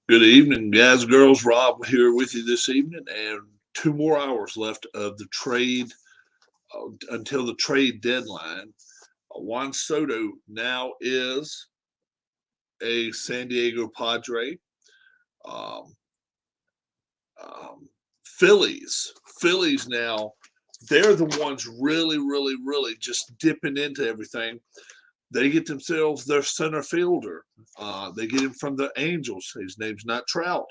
Good evening, guys, girls. Rob here with you this evening, and 2 more hours left of the trade until the trade deadline. Juan Soto now is a San Diego Padre. Um, Phillies now, they're the ones really just dipping into everything. They get themselves their center fielder. They get him from the Angels. His name's not Trout,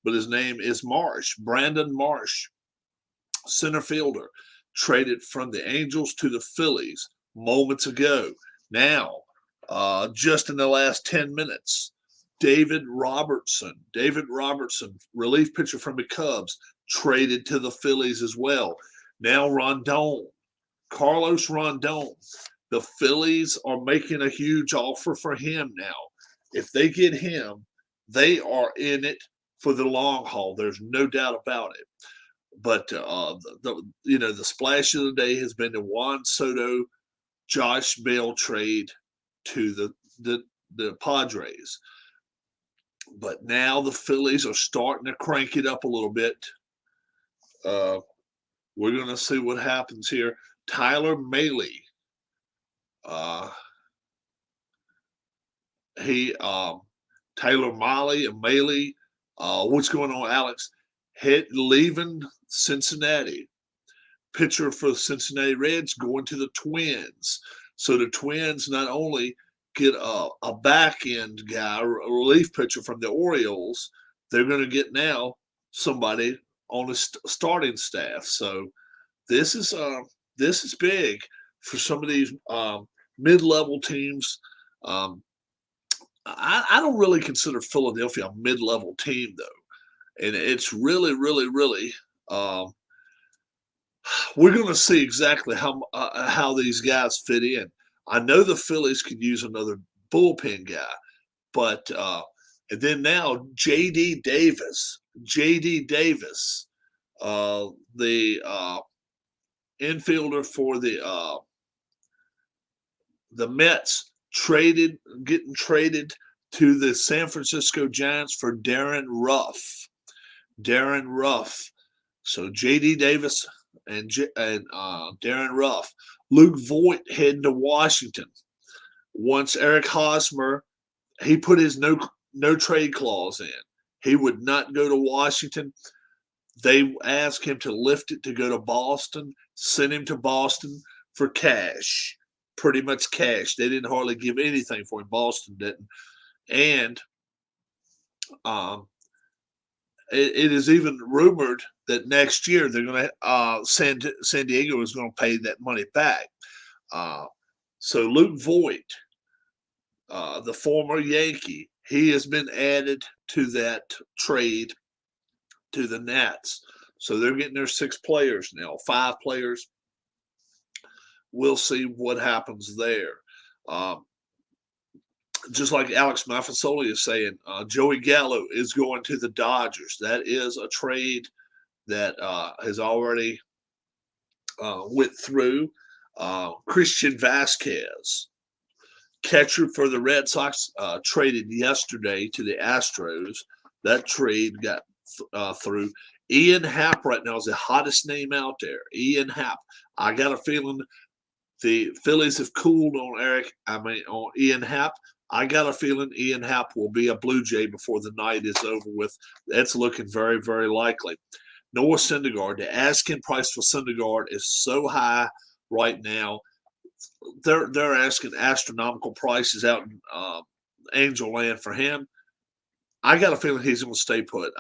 but his name is Marsh, Brandon Marsh, center fielder, traded from the Angels to the Phillies moments ago. Now, just in the last 10 minutes, David Robertson, relief pitcher from the Cubs, traded to the Phillies as well. Now Carlos Rondon, the Phillies are making a huge offer for him now. If they get him, they are in it for the long haul. There's no doubt about it. But the splash of the day has been the Juan Soto, Josh Bale trade to the Padres. But now the Phillies are starting to crank it up a little bit. We're going to see what happens here. Tyler Mahle. Taylor Miley and Mahle. What's going on, Alex? Leaving Cincinnati. Pitcher for the Cincinnati Reds going to the Twins. So the Twins not only get a back end guy, a relief pitcher from the Orioles, they're going to get now somebody on the starting staff. So this is big for some of these mid-level teams. I don't really consider Philadelphia a mid-level team, though. And it's really we're going to see exactly how these guys fit in. I know the Phillies could use another bullpen guy, but and then now Jd Davis, the infielder for the Mets, getting traded to the San Francisco Giants for Darren Ruff. So J.D. Davis and Darren Ruff. Luke Voigt heading to Washington. Once Eric Hosmer, he put his no trade clause in. He would not go to Washington. They asked him to lift it to go to Boston, send him to Boston for cash. Pretty much cash. They didn't hardly give anything for him. Boston didn't. And it is even rumored that next year they're going to San Diego is going to pay that money back. So Luke Voigt, the former Yankee, he has been added to that trade to the Nats. So they're getting their 6 players now, 5 players. We'll see what happens there. Just like Alex Mafasoli is saying, Joey Gallo is going to the Dodgers. That is a trade that has already went through. Christian Vasquez, catcher for the Red Sox, traded yesterday to the Astros. That trade got through. Ian Happ right now is the hottest name out there. Ian Happ. I got a feeling the Phillies have cooled on Ian Happ. I got a feeling Ian Happ will be a Blue Jay before the night is over with. That's looking very, very likely. Noah Syndergaard, the asking price for Syndergaard is so high right now. They're asking astronomical prices out in Angel Land for him. I got a feeling he's going to stay put.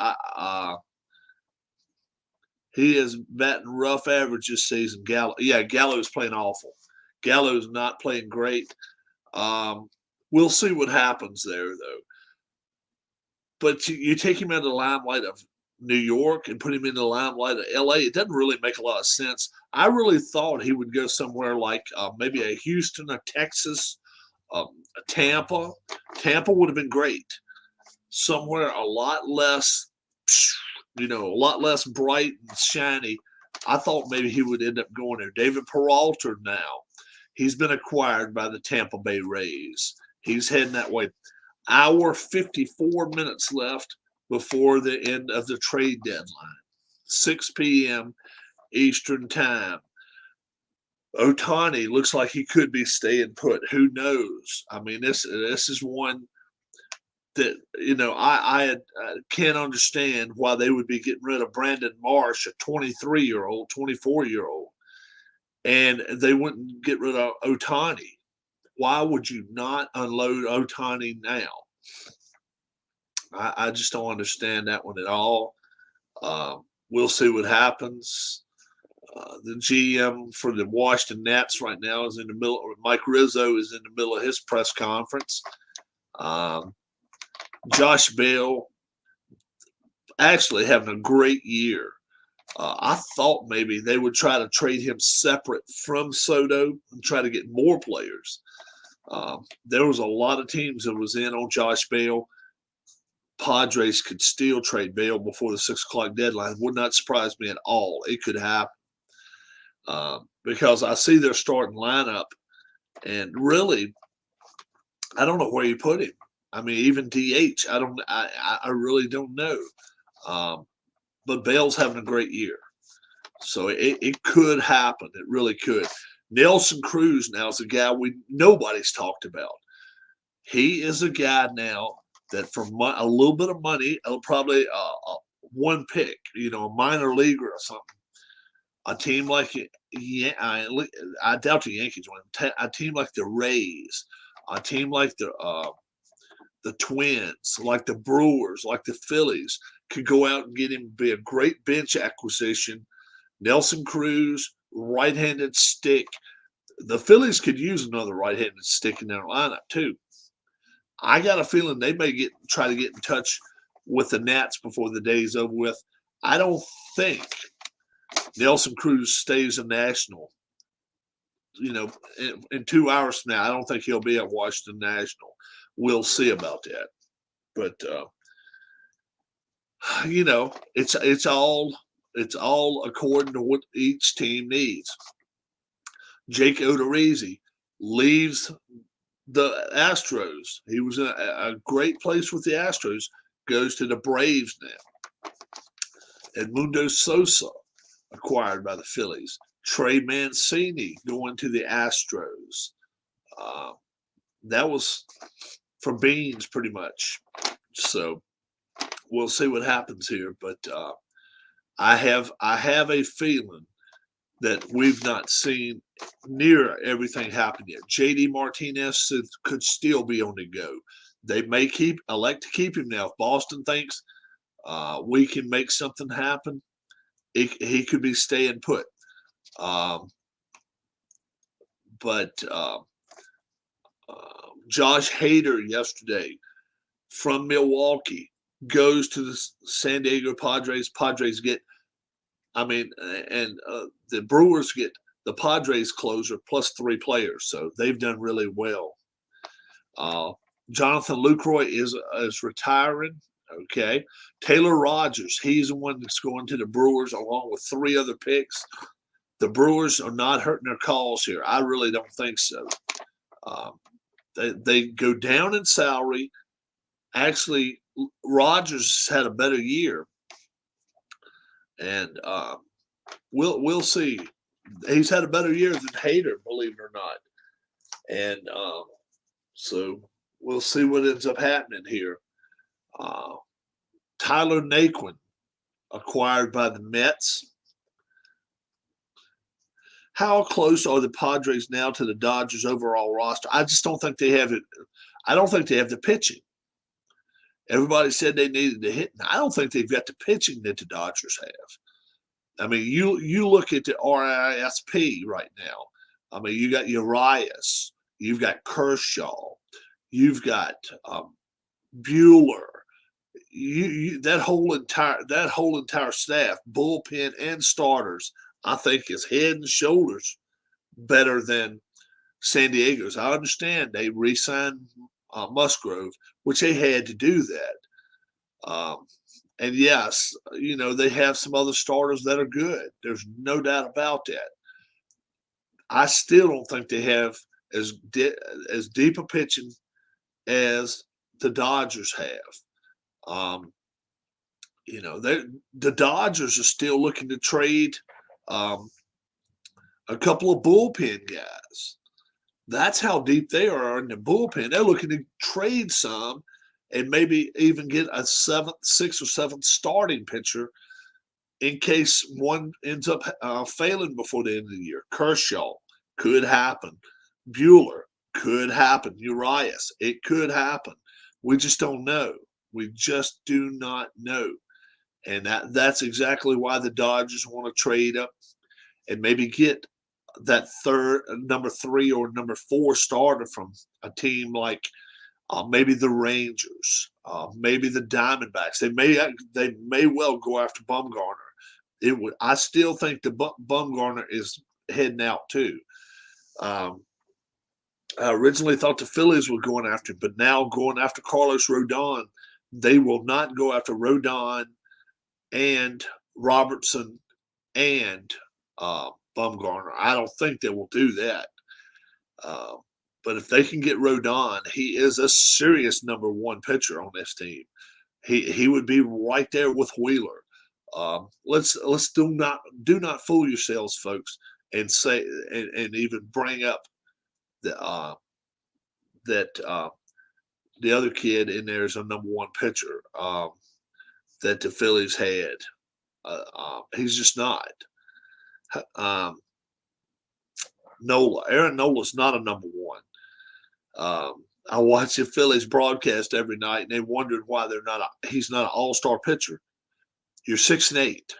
He is batting rough average this season. Gallo is playing awful. Gallo's not playing great. We'll see what happens there, though. But you take him out of the limelight of New York and put him in the limelight of L.A., it doesn't really make a lot of sense. I really thought he would go somewhere like maybe a Houston, a Texas, a Tampa. Tampa would have been great. Somewhere a lot less, a lot less bright and shiny. I thought maybe he would end up going there. David Peralta now. He's been acquired by the Tampa Bay Rays. He's heading that way. Hour 54 minutes left before the end of the trade deadline. 6 p.m. Eastern time. Ohtani looks like he could be staying put. Who knows? I mean, this is one that, I can't understand why they would be getting rid of Brandon Marsh, a 23-year-old, 24-year-old, and they wouldn't get rid of Ohtani. Why would you not unload Ohtani now? I just don't understand that one at all. We'll see what happens. The GM for the Washington Nats right now is in the middle. Mike Rizzo is in the middle of his press conference. Josh Bale actually having a great year. I thought maybe they would try to trade him separate from Soto and try to get more players. There was a lot of teams that was in on Josh Bale. Padres could still trade Bale before the 6 o'clock deadline. Would not surprise me at all. It could happen. Because I see their starting lineup, and really, I don't know where you put him. I mean, even DH, I really don't know. But Bale's having a great year, so it could happen. It really could. Nelson Cruz now is a guy nobody's talked about. He is a guy now that for a little bit of money, probably one pick, a minor leaguer or something. A team like I doubt the Yankees win. A team like the Rays, a team like the Twins, like the Brewers, like the Phillies, could go out and get him, be a great bench acquisition. Nelson Cruz, right-handed stick. The Phillies could use another right-handed stick in their lineup too. I got a feeling they may try to get in touch with the Nats before the day's over with. I don't think Nelson Cruz stays a National. In 2 hours from now, I don't think he'll be at Washington National. We'll see about that. But it's all according to what each team needs. Jake Odorisi leaves the Astros. He was in a great place with the Astros. Goes to the Braves now. Edmundo Sosa acquired by the Phillies. Trey Mancini going to the Astros. That was for beans, pretty much. So we'll see what happens here. But I have a feeling that we've not seen near everything happen yet. Jd Martinez could still be on the go. They may elect to keep him now. If Boston thinks we can make something happen, he could be staying put. But Josh Hader yesterday from Milwaukee goes to the San Diego Padres. Padres get, the Brewers get the Padres closer plus 3 players, so they've done really well. Jonathan Lucroy is retiring. Okay, Taylor Rogers, he's the one that's going to the Brewers along with 3 other picks. The Brewers are not hurting their cause here. I really don't think so. They go down in salary. Actually, Rogers had a better year, and we'll see. He's had a better year than Hader, believe it or not, and so we'll see what ends up happening here. Tyler Naquin acquired by the Mets. How close are the Padres now to the Dodgers' overall roster? I just don't think they have it. I don't think they have the pitching. Everybody said they needed to hit. I don't think they've got the pitching that the Dodgers have. I mean, you look at the RISP right now. I mean, you got Urias, you've got Kershaw, you've got Bueller. That whole entire staff, bullpen and starters, I think is head and shoulders better than San Diego's. I understand they re-signed Musgrove, which they had to do that. And yes, they have some other starters that are good. There's no doubt about that. I still don't think they have as deep a pitching as the Dodgers have. the Dodgers are still looking to trade a couple of bullpen guys. That's how deep they are in the bullpen. They're looking to trade some and maybe even get a sixth or seventh starting pitcher in case one ends up failing before the end of the year. Kershaw could happen. Bueller could happen. Urias, it could happen. We just don't know. We just do not know. And that's exactly why the Dodgers want to trade up and maybe get that number 3 or number 4 starter from a team like maybe the Rangers, maybe the Diamondbacks. They may well go after Bumgarner. I still think the Bumgarner is heading out too. I originally thought the Phillies were going after him, but now going after Carlos Rodon. They will not go after Rodon and Robertson and Bumgarner. I don't think they will do that. But if they can get Rodon, he is a serious number 1 pitcher on this team. He would be right there with Wheeler. Let's do not fool yourselves, folks, and say and even bring up that the other kid in there is a number 1 pitcher that the Phillies had. He's just not. Aaron Nola's not a number 1. I watch the Phillies broadcast every night, and they wondered why he's not an all-star pitcher. You're 6-8.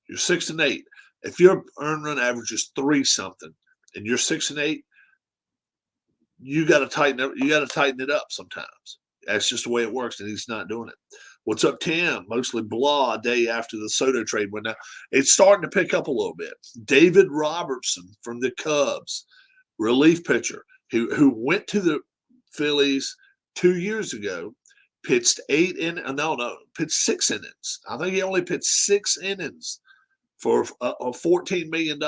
You're 6-8. If your earned run average is 3-something, and you're 6-8, you got to tighten up. You got to tighten it up sometimes. That's just the way it works, and he's not doing it. What's up, Tim? Mostly blah day after the Soto trade went down. It's starting to pick up a little bit. David Robertson from the Cubs, relief pitcher, who went to the Phillies 2 years ago, pitched 6 innings. I think he only pitched 6 innings for $14 million,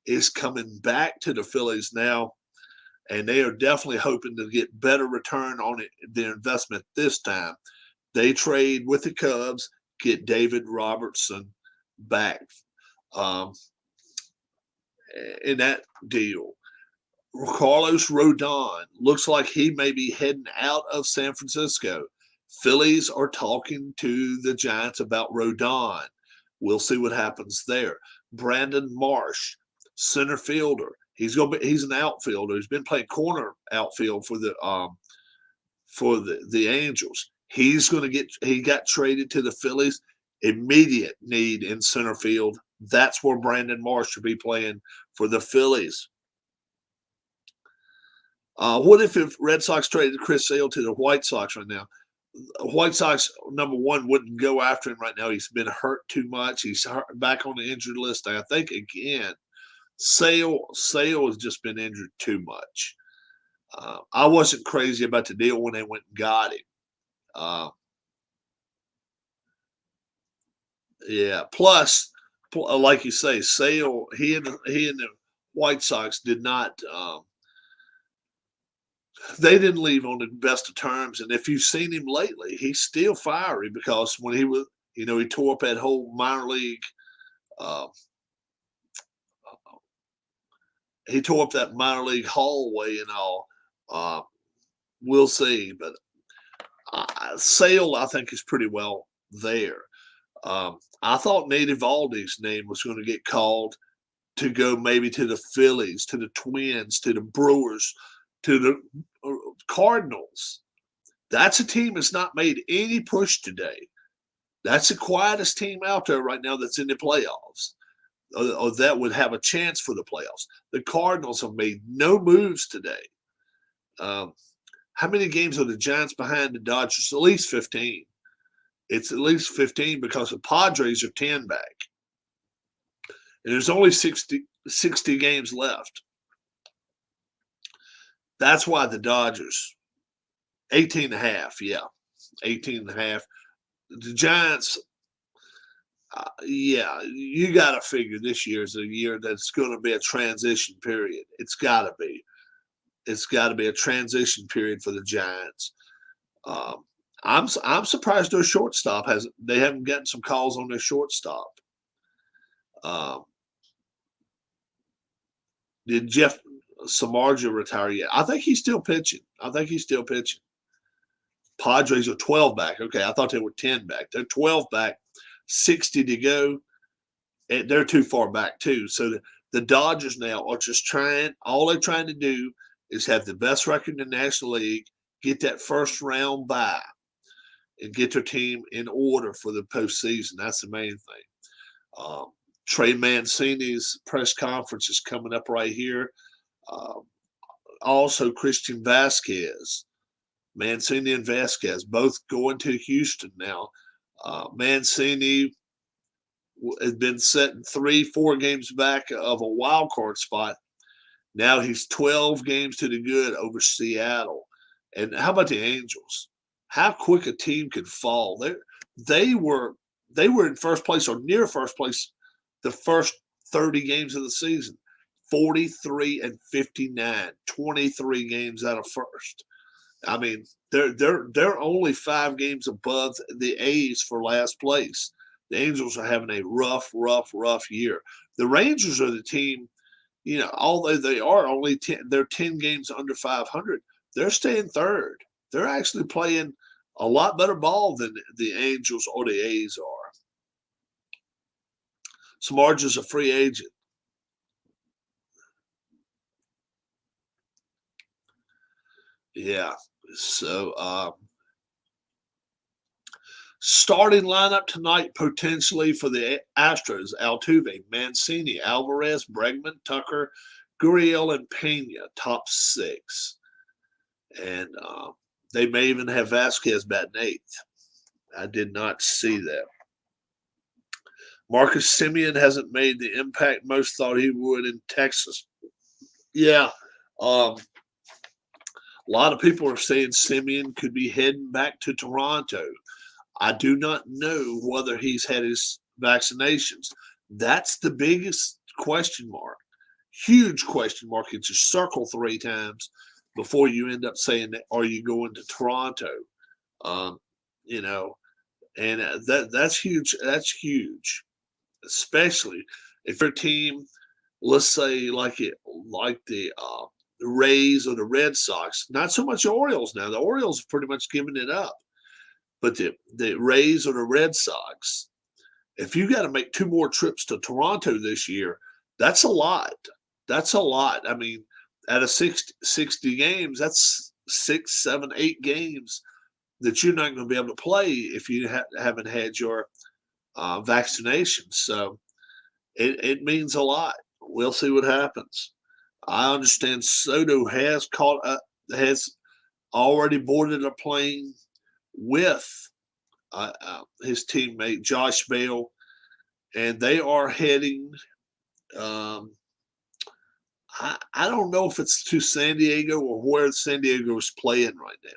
is coming back to the Phillies now, and they are definitely hoping to get better return on their investment this time. They trade with the Cubs, get David Robertson back in that deal. Carlos Rodon looks like he may be heading out of San Francisco. Phillies are talking to the Giants about Rodon. We'll see what happens there. Brandon Marsh, center fielder. He's an outfielder. He's been playing corner outfield for the Angels. He got traded to the Phillies. Immediate need in center field. That's where Brandon Marsh should be playing for the Phillies. What if Red Sox traded Chris Sale to the White Sox right now? White Sox, number 1, wouldn't go after him right now. He's been hurt too much. He's back on the injured list. I think, again, Sale has just been injured too much. I wasn't crazy about the deal when they went and got him. Plus, like you say, Sale, he and the White Sox did not they didn't leave on the best of terms. And if you've seen him lately, he's still fiery because when he was, he tore up that whole minor league he tore up that minor league hallway and all. We'll see, but Sale, I think, is pretty well there. I thought Nate Eovaldi's name was going to get called to go maybe to the Phillies, to the Twins, to the Brewers, to the Cardinals. That's a team that's not made any push today. That's the quietest team out there right now that's in the playoffs, or that would have a chance for the playoffs. The Cardinals have made no moves today. How many games are the Giants behind the Dodgers? At least 15. It's at least 15 because the Padres are 10 back. And there's only 60 games left. That's why the Dodgers, 18.5, 18.5. The Giants, you got to figure this year is a year that's going to be a transition period. It's got to be. It's got to be a transition period for the Giants. I'm surprised their shortstop they haven't gotten some calls on their shortstop. Um, did Jeff Samardzija retire yet? I think he's still pitching. Padres are 12 back. Okay, I thought they were 10 back. They're 12 back, 60 to go. And they're too far back too. So the Dodgers now are just all they're trying to do is have the best record in the National League, get that first round bye, and get their team in order for the postseason. That's the main thing. Trey Mancini's press conference is coming up right here. Also, Christian Vasquez, Mancini and Vasquez, both going to Houston now. Mancini has been setting 3-4 games back of a wild card spot. Now he's 12 games to the good over Seattle. And how about the Angels? How quick a team could fall. They were in first place or near first place the first 30 games of the season. 43-59, 23 games out of first. I mean, they're only 5 games above the A's for last place. The Angels are having a rough year. The Rangers are the team, although they are only 10, they're 10 games under 500. They're staying third. They're actually playing a lot better ball than the Angels or the A's are. Samardzija's a free agent. Yeah. So, starting lineup tonight potentially for the Astros: Altuve, Mancini, Alvarez, Bregman, Tucker, Gurriel, and Pena, top 6. And they may even have Vasquez batting 8th. I did not see that. Marcus Semien hasn't made the impact most thought he would in Texas. Yeah. A lot of people are saying Semien could be heading back to Toronto. I do not know whether he's had his vaccinations. That's the biggest question mark. Huge question mark. You just circle 3 times before you end up saying, are you going to Toronto? And that's huge. That's huge, especially if your team, let's say like the Rays or the Red Sox, not so much the Orioles now. The Orioles have pretty much given it up. But the Rays or the Red Sox, if you got to make 2 more trips to Toronto this year, that's a lot. That's a lot. I mean, out of 60 games, that's 6, 7, 8 games that you're not going to be able to play if you haven't had your vaccination. So it means a lot. We'll see what happens. I understand Soto has already boarded a plane with his teammate Josh Bale, and they are heading. I don't know if it's to San Diego or where San Diego is playing right now,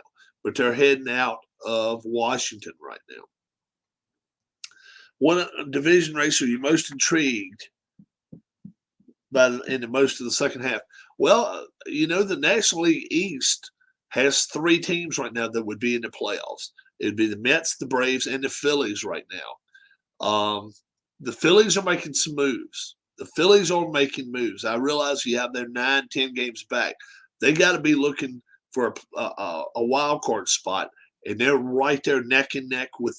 but they're heading out of Washington right now. What division race are you most intrigued by in most of the second half? Well, the National League East has 3 teams right now that would be in the playoffs. It would be the Mets, the Braves, and the Phillies right now. The Phillies are making some moves. I realize you have their 9, 10 games back. They got to be looking for a wild card spot, and they're right there neck and neck with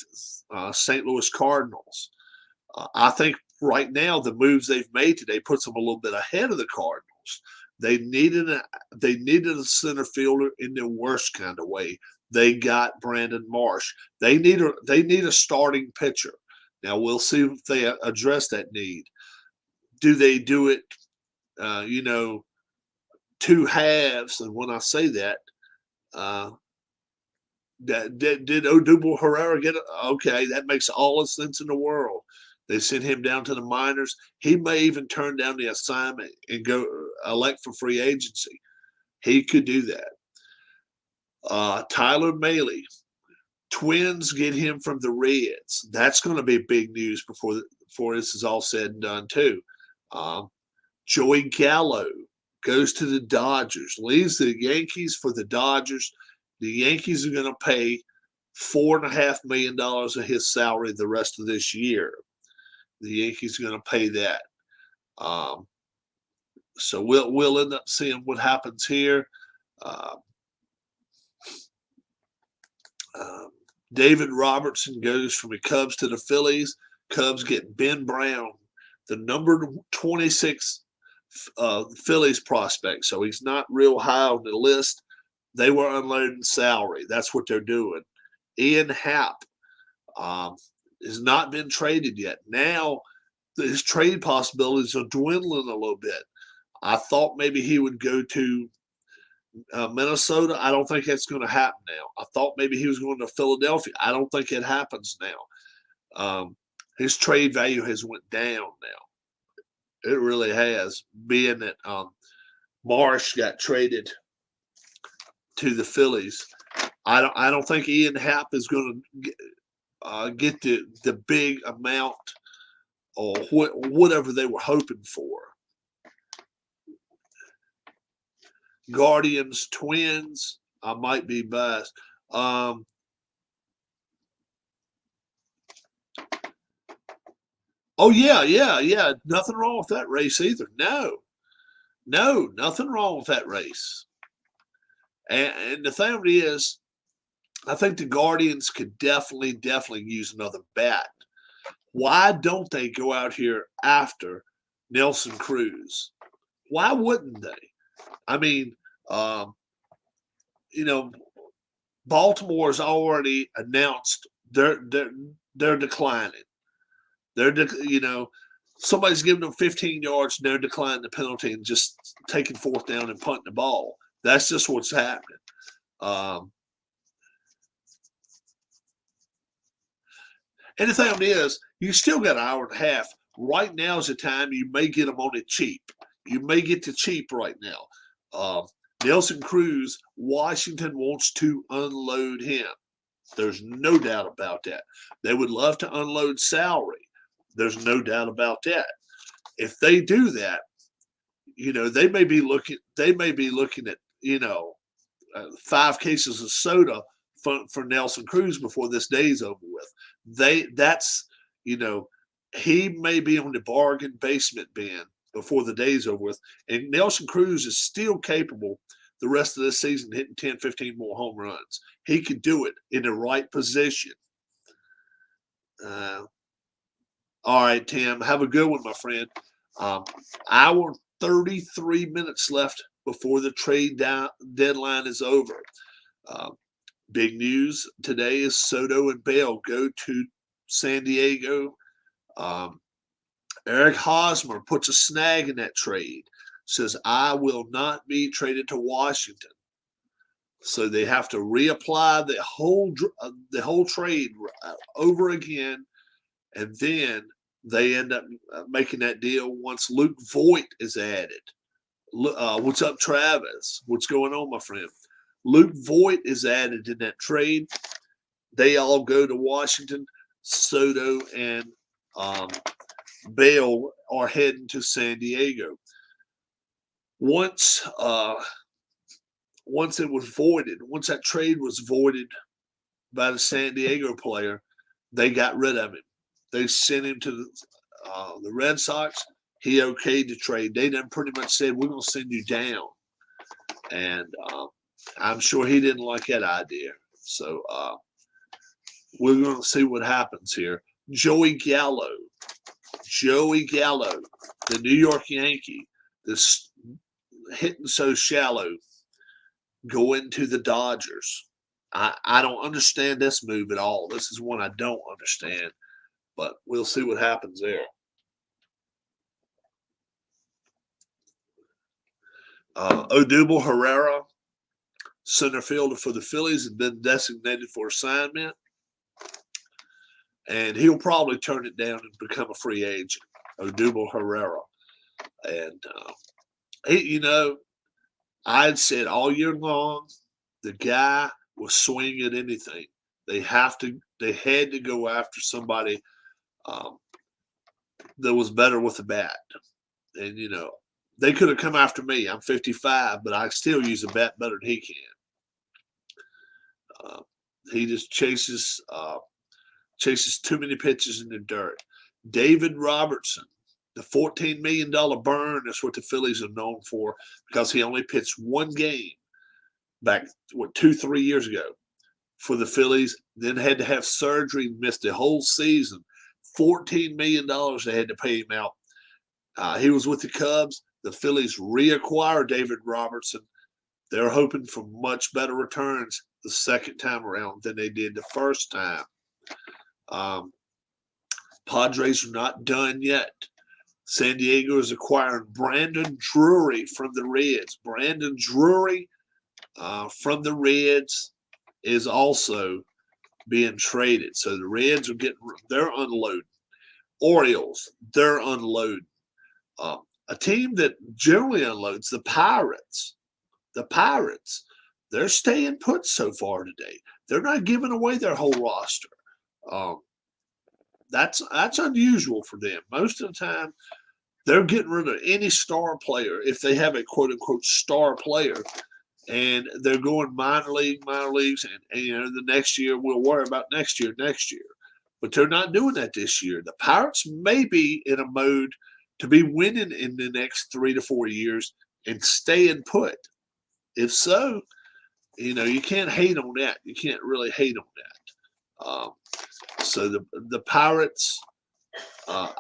St. Louis Cardinals. I think right now the moves they've made today puts them a little bit ahead of the Cardinals. They needed a center fielder in their worst kind of way. They got Brandon Marsh. They need a starting pitcher. Now we'll see if they address that need. Do they do it? 2 halves. And when I say that, did Odubel Herrera get it? Okay, that makes all the sense in the world. They sent him down to the minors. He may even turn down the assignment and go elect for free agency. He could do that. Tyler Mahle, Twins get him from the Reds. That's going to be big news before this is all said and done too. Joey Gallo goes to the Dodgers, leaves the Yankees for the Dodgers. The Yankees are going to pay $4.5 million of his salary the rest of this year. The Yankees are going to pay that. So we'll end up seeing what happens here. David Robertson goes from the Cubs to the Phillies. Cubs get Ben Brown, the number 26 Phillies prospect. So he's not real high on the list. They were unloading salary. That's what they're doing. Ian Happ has not been traded yet. Now his trade possibilities are dwindling a little bit. I thought maybe he would go to Minnesota. I don't think that's going to happen now. I thought maybe he was going to Philadelphia. I don't think it happens now. His trade value has went down now. It really has, being that Marsh got traded to the Phillies. I don't think Ian Happ is going to get the big amount or whatever they were hoping for. Guardians, Twins, I might be biased. Oh, yeah. Nothing wrong with that race either. No, nothing wrong with that race. And the thing of it is, I think the Guardians could definitely use another bat. Why don't they go out here after Nelson Cruz? Why wouldn't they? I mean, Baltimore's already announced they're declining. Somebody's giving them 15 yards, and they're declining the penalty and just taking fourth down and punting the ball. That's just what's happening. And the thing is, you still got an hour and a half. Right now is the time you may get them on it cheap. You may get the cheap right now. Nelson Cruz, Washington wants to unload him. There's no doubt about that. They would love to unload salary. There's no doubt about that. If they do that, they may be looking at 5 cases of soda for Nelson Cruz before this day's over with. He may be on the bargain basement bin before the day's over with. And Nelson Cruz is still capable the rest of this season hitting 10, 15 more home runs. He could do it in the right position. All right, Tim, have a good one, my friend. Hour 33 minutes left before the trade deadline is over. Big news today is Soto and Bale go to San Diego. Eric Hosmer puts a snag in that trade, says, I will not be traded to Washington. So they have to reapply the whole trade over again, and then they end up making that deal once Luke Voit is added. What's up, Travis? What's going on, my friend? Luke Voit is added in that trade. They all go to Washington. Soto and Bale are heading to San Diego. Once it was voided, once that trade was voided by the San Diego player, they got rid of him. They sent him to the Red Sox. He okayed the trade. They done pretty much said, we're going to send you down. And I'm sure he didn't like that idea. So we're going to see what happens here. Joey Gallo, the New York Yankee, this hitting so shallow, going to the Dodgers. I don't understand this move at all. This is one I don't understand, but we'll see what happens there. Odubel Herrera, center fielder for the Phillies, has been designated for assignment, and he'll probably turn it down and become a free agent. Odubel Herrera, and I'd said all year long the guy will swing at anything. They had to go after somebody that was better with the bat, and they could have come after me. I'm 55, but I still use a bat better than he can. He just chases too many pitches in the dirt. David Robertson, the $14 million burn is what the Phillies are known for because he only pitched one game back, 2-3 years ago for the Phillies, then had to have surgery, missed the whole season. $14 million they had to pay him out. He was with the Cubs. The Phillies reacquired David Robertson. They're hoping for much better returns the second time around than they did the first time. Padres are not done yet. San Diego is acquiring Brandon Drury from the Reds. Brandon Drury from the Reds is also being traded. So the Reds are they're unloading. Orioles, they're unloading. A team that generally unloads, the Pirates. The Pirates, they're staying put so far today. They're not giving away their whole roster. That's unusual for them. Most of the time, they're getting rid of any star player if they have a quote-unquote star player, and they're going minor leagues, and the next year we'll worry about next year. But they're not doing that this year. The Pirates may be in a mode to be winning in the next 3 to 4 years and staying put. If so, you can't hate on that. You can't really hate on that. So the Pirates,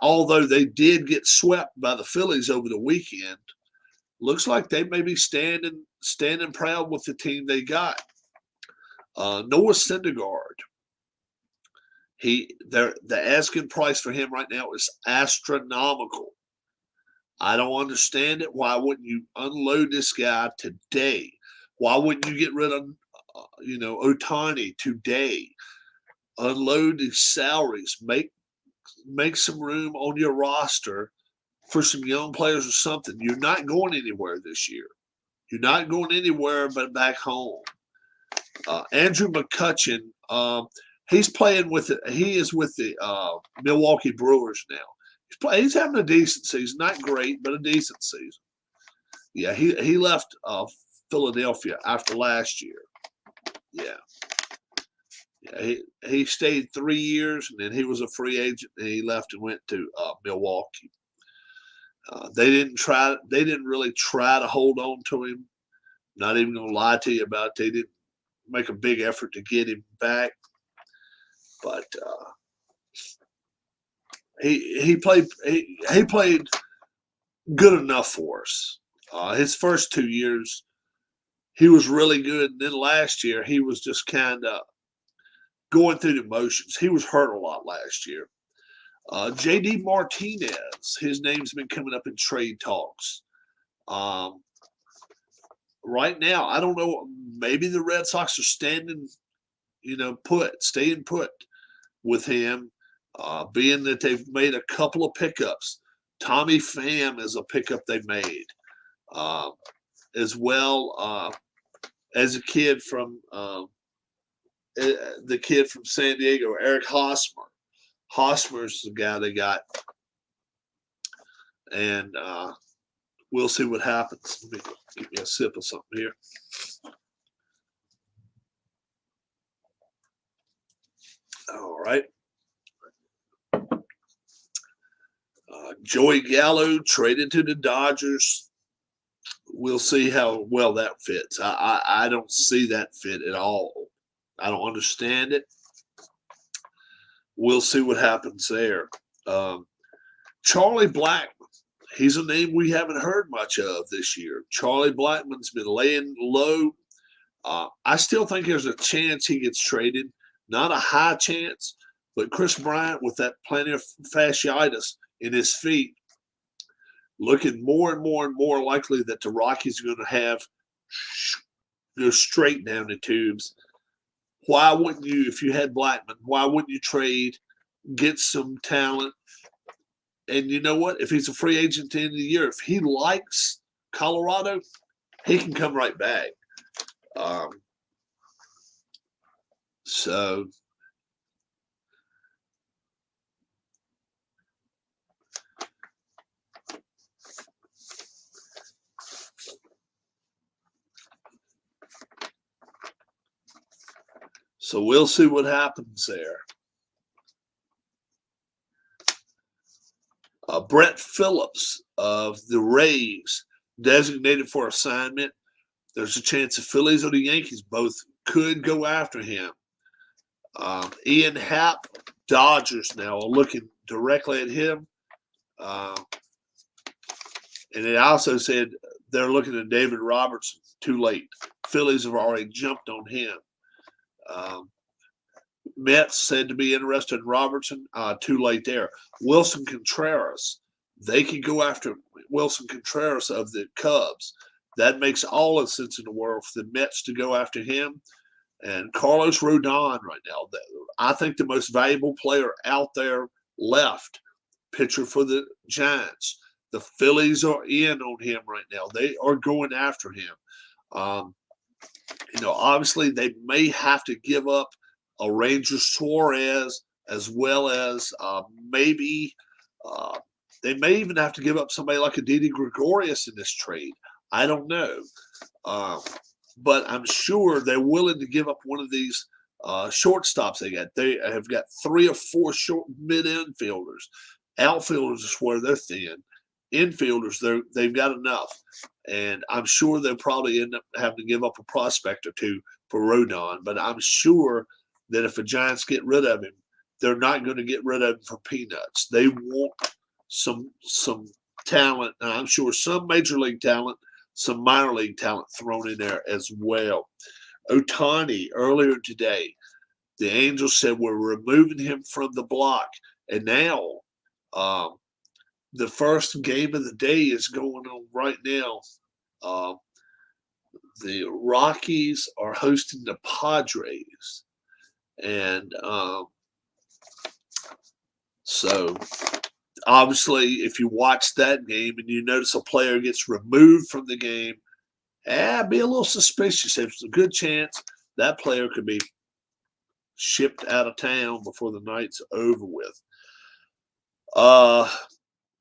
although they did get swept by the Phillies over the weekend, looks like they may be standing proud with the team they got. Noah Syndergaard. The asking price for him right now is astronomical. I don't understand it. Why wouldn't you unload this guy today? Why wouldn't you get rid of, Ohtani today? Unload his salaries. Make some room on your roster for some young players or something. You're not going anywhere this year. You're not going anywhere but back home. Andrew McCutchen, he's playing with it. He is with the Milwaukee Brewers now. He's having a decent season, not great, but a decent season. Yeah, he left Philadelphia after last year. Yeah, he stayed 3 years, and then he was a free agent, and he left and went to Milwaukee. They didn't really try to hold on to him. Not even gonna lie to you about it. They didn't make a big effort to get him back, but he played good enough for us. His first 2 years, he was really good. And then last year, he was just kind of going through the motions. He was hurt a lot last year. Jd Martinez, his name's been coming up in trade talks. Right now, I don't know. Maybe the Red Sox are staying put with him, being that they've made a couple of pickups. Tommy Pham is a pickup they made, as well as a kid from San Diego, Eric Hosmer. Hosmer's the guy they got, and we'll see what happens. Let me give me a sip of something here. All right. Joey Gallo traded to the Dodgers. We'll see how well that fits. I don't see that fit at all. I don't understand it. We'll see what happens there. Charlie Blackmon. He's a name we haven't heard much of this year. Charlie Blackmon's been laying low. I still think there's a chance he gets traded. Not a high chance, but Chris Bryant with that plantar fasciitis in his feet, looking more and more and more likely that the Rockies are going to go straight down the tubes. Why wouldn't you, if you had Blackmon, why wouldn't you trade, get some talent? And you know what? If he's a free agent at the end of the year, if he likes Colorado, he can come right back. So So we'll see what happens there. Brett Phillips of the Rays, designated for assignment. There's a chance the Phillies or the Yankees both could go after him. Ian Happ, Dodgers now are looking directly at him. And it also said they're looking at David Robertson. Too late. Phillies have already jumped on him. Mets said to be interested in Robertson. Too late there. Wilson Contreras. They could go after Wilson Contreras of the Cubs. That makes all the sense in the world for the Mets to go after him. And Carlos Rodon right now, I think the most valuable player out there left, pitcher for the Giants. The Phillies are in on him right now. They are going after him. Obviously they may have to give up a Ranger Suarez, as well as maybe they may even have to give up somebody like a Didi Gregorius in this trade. I don't know. But I'm sure they're willing to give up one of these shortstops they got. They have got 3 or 4 short mid-infielders. Outfielders is where they're thin. Infielders, they've got enough. And I'm sure they'll probably end up having to give up a prospect or two for Rodon. But I'm sure that if the Giants get rid of him, they're not going to get rid of him for peanuts. They want some talent, and I'm sure some major league talent, some minor league talent thrown in there as well. Ohtani, earlier today, the Angels said we're removing him from the block. And now the first game of the day is going on right now. The Rockies are hosting the Padres. And so obviously, if you watch that game and you notice a player gets removed from the game, be a little suspicious. There's a good chance that player could be shipped out of town before the night's over with.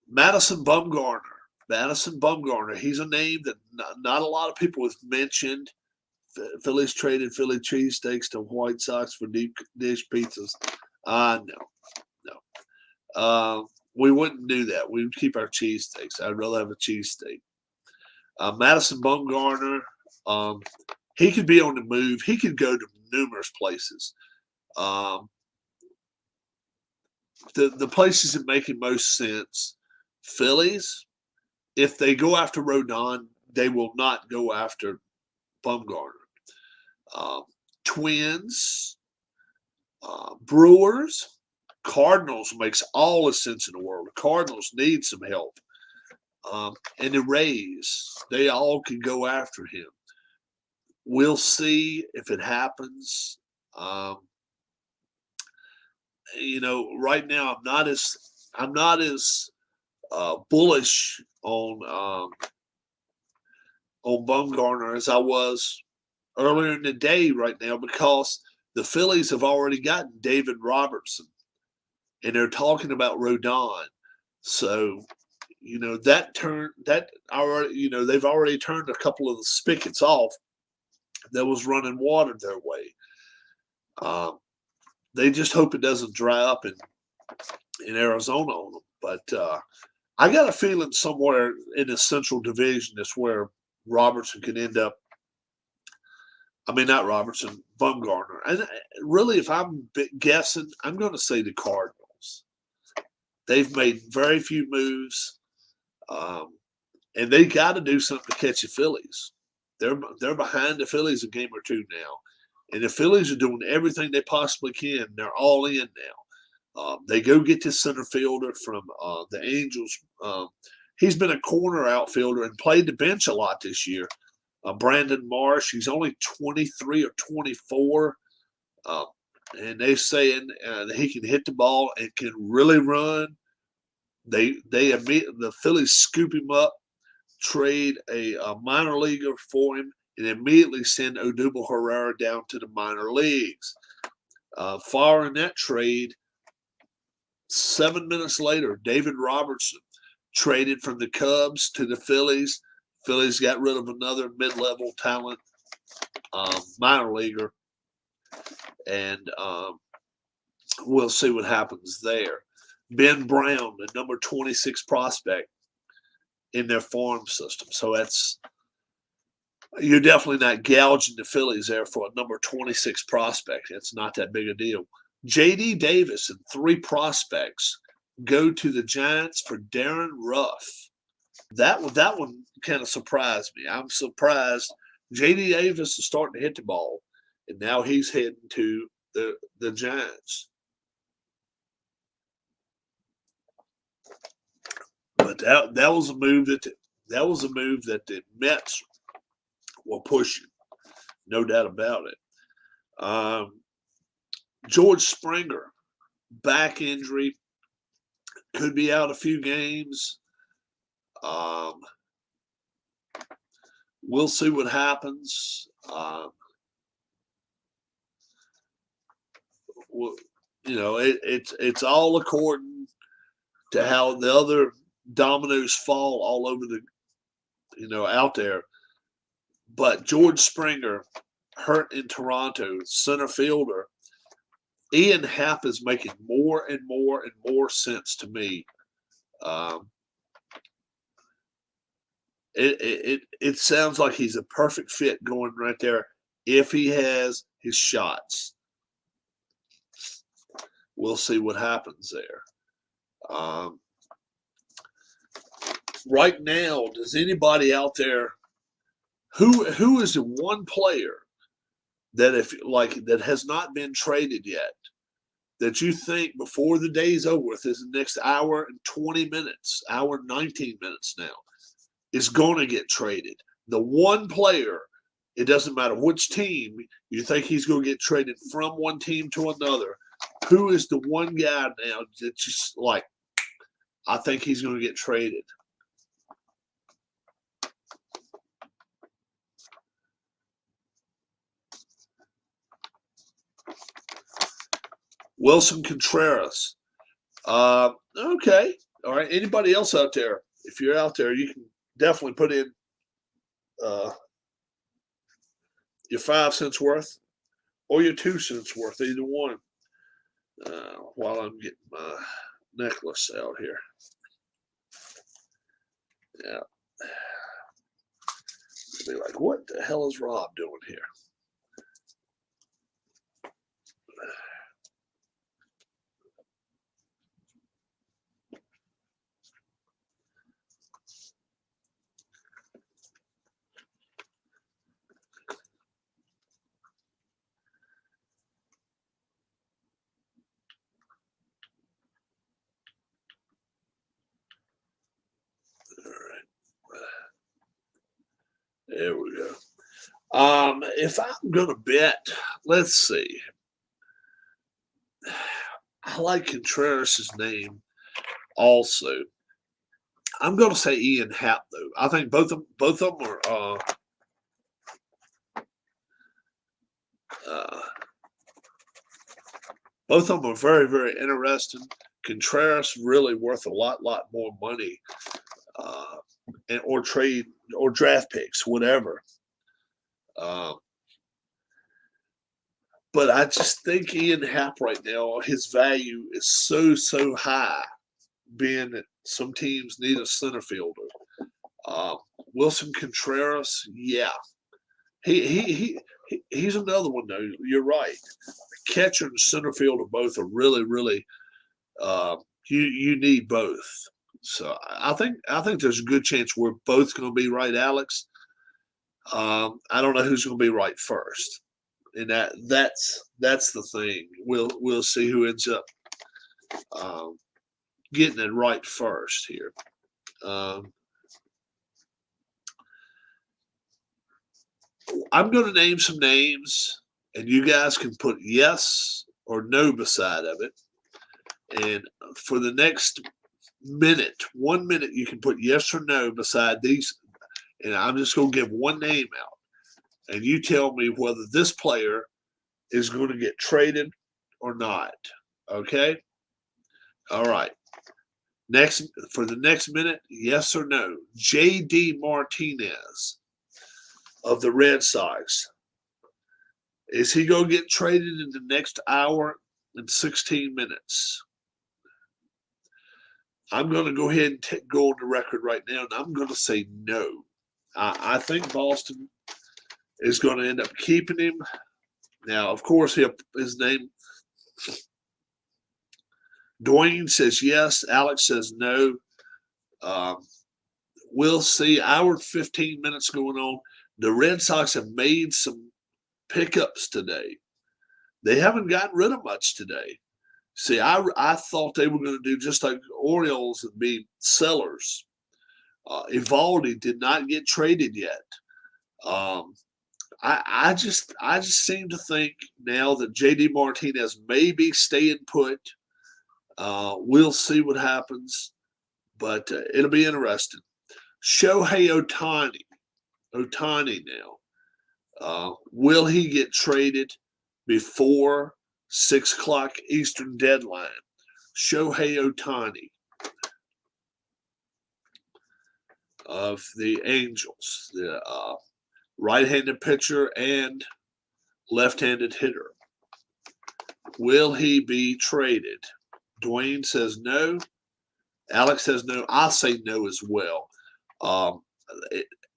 Madison Bumgarner. Madison Bumgarner. He's a name that not a lot of people have mentioned. Phillies traded Philly cheesesteaks to White Sox for deep dish pizzas. No. We wouldn't do that. We would keep our cheesesteaks. I'd rather have a cheesesteak. Madison Bumgarner, he could be on the move. He could go to numerous places. The places that make the most sense, Phillies, if they go after Rodon, they will not go after Bumgarner. Twins, Brewers, Cardinals makes all the sense in the world. The Cardinals need some help. And the Rays, they all can go after him. We'll see if it happens. Right now I'm not as bullish on Bumgarner as I was earlier in the day right now, because the Phillies have already gotten David Robertson, and they're talking about Rodon. So, they've already turned a couple of the spigots off that was running water their way. They just hope it doesn't dry up in Arizona on them. But I got a feeling somewhere in the Central Division is where Robertson can end up. I mean, not Robertson, Bumgarner. And really, if I'm guessing, I'm going to say the Cardinals. They've made very few moves, and they got to do something to catch the Phillies. They're behind the Phillies a game or two now, and the Phillies are doing everything they possibly can. They're all in now. They go get this center fielder from the Angels. He's been a corner outfielder and played the bench a lot this year. Brandon Marsh, he's only 23 or 24, and they're saying he can hit the ball and can really run. The Phillies scoop him up, trade a minor leaguer for him, and immediately send Odubel Herrera down to the minor leagues. Following that trade, 7 minutes later, David Robertson traded from the Cubs to the Phillies. Phillies got rid of another mid-level talent minor leaguer. and we'll see what happens there. Ben Brown, the number 26 prospect in their farm system. So you're definitely not gouging the Phillies there for a number 26 prospect. It's not that big a deal. J.D. Davis and 3 prospects go to the Giants for Darren Ruff. That one kind of surprised me. I'm surprised J.D. Davis is starting to hit the ball, and now he's heading to the Giants. But that was a move that the Mets were pushing, no doubt about it. George Springer, back injury, could be out a few games. We'll see what happens. It's all according to how the other dominoes fall all over out there. But George Springer, hurt in Toronto, center fielder. Ian Happ is making more and more and more sense to me. It sounds like he's a perfect fit going right there if he has his shots. We'll see what happens there. Right now, does anybody out there who is the one player that has not been traded yet that you think before the day's over with, is the next hour and 20 minutes, hour and 19 minutes now, is going to get traded? The one player, it doesn't matter which team, you think he's going to get traded from one team to another. Who is the one guy now that just like, I think he's going to get traded? Wilson Contreras. Okay. All right. Anybody else out there? If you're out there, you can definitely put in your 5 cents worth or your 2 cents worth, either one, while I'm getting my necklace out here. Yeah. Be like, what the hell is Rob doing here? There we go. If I'm going to bet, let's see. I like Contreras' name also. I'm going to say Ian Happ, though. I think both of them are both of them are very, very interesting. Contreras really worth a lot more money, or trade or draft picks, whatever. But I just think Ian Happ right now, his value is so high, being that some teams need a center fielder. Wilson Contreras, yeah, he's another one though. You're right. The catcher and center fielder both are really. You need both. So I think there's a good chance we're both going to be right, Alex. I don't know who's going to be right first, and that's the thing. We'll see who ends up getting it right first here. I'm going to name some names, and you guys can put yes or no beside of it. And for the next 1 minute, you can put yes or no beside these. And I'm just going to give one name out. And you tell me whether this player is going to get traded or not. Okay? All right. For the next minute, yes or no. Jd Martinez of the Red Sox. Is he going to get traded in the next hour and 16 minutes? I'm going to go ahead and go on the record right now, and I'm going to say no. I think Boston is going to end up keeping him. Now, of course, his name, Dwayne says yes. Alex says no. We'll see. Hour 15 minutes going on. The Red Sox have made some pickups today. They haven't gotten rid of much today. See, I thought they were going to do just like the Orioles and be sellers. Evaldi did not get traded yet. I just seem to think now that Jd Martinez may be staying put. We'll see what happens, but it'll be interesting. Shohei Ohtani now. Will he get traded before 6 o'clock Eastern deadline? Shohei Ohtani of the Angels, the right-handed pitcher and left-handed hitter. Will he be traded? Dwayne says no. Alex says no. I say no as well.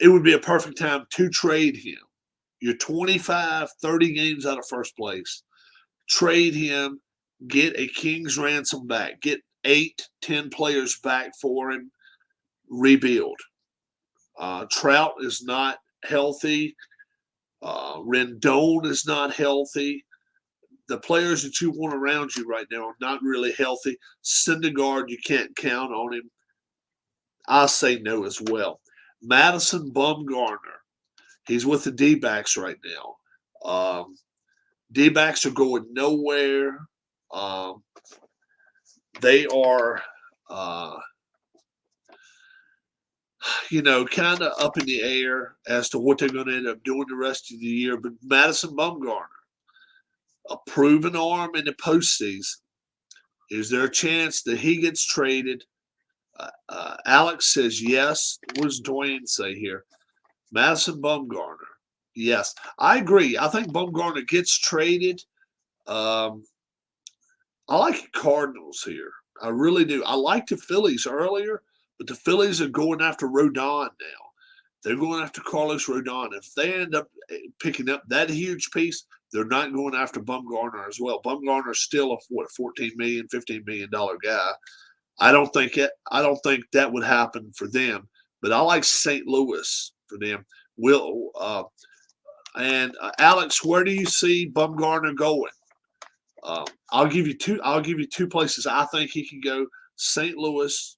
It would be a perfect time to trade him. You're 25, 30 games out of first place. Trade him. Get a king's ransom back. Get 8, 10 players back for him. Rebuild. Trout is not healthy. Rendon is not healthy. The players that you want around you right now are not really healthy. Syndergaard, you can't count on him. I say no as well. Madison Bumgarner. He's with the D-backs right now. D-backs are going nowhere. They are, kind of up in the air as to what they're going to end up doing the rest of the year. But Madison Bumgarner, a proven arm in the postseason. Is there a chance that he gets traded? Alex says yes. What does Dwayne say here? Madison Bumgarner. Yes, I agree. I think Bumgarner gets traded. I like Cardinals here. I really do. I liked the Phillies earlier, but the Phillies are going after Rodon now. They're going after Carlos Rodon. If they end up picking up that huge piece, they're not going after Bumgarner as well. Bumgarner's still a $14 million, $15 million guy. I don't think that would happen for them. But I like St. Louis for them. Alex, where do you see Bumgarner going? I'll give you two places I think he can go: St. Louis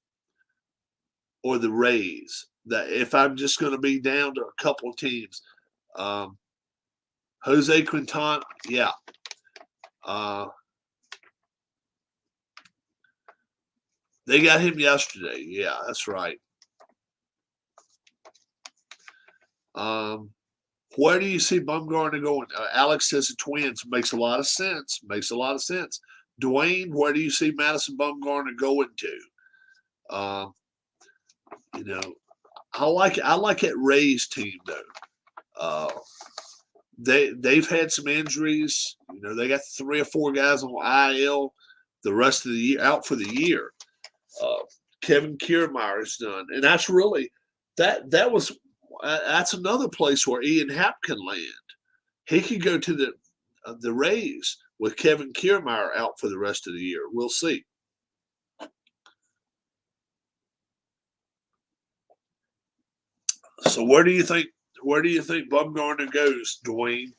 or the Rays. That if I'm just going to be down to a couple of teams, Jose Quintana, yeah. They got him yesterday. Yeah, that's right. Where do you see Bumgarner going? Alex says the Twins. Makes a lot of sense. Dwayne, where do you see Madison Bumgarner going to? I like that Rays team though. They've had some injuries. They got 3 or 4 guys on IL. The rest of the year out for the year. Kevin Kiermaier is done, and that's really that's another place where Ian Happ can land. He could go to the Rays with Kevin Kiermaier out for the rest of the year. We'll see. So where do you think Bumgarner goes, Dwayne?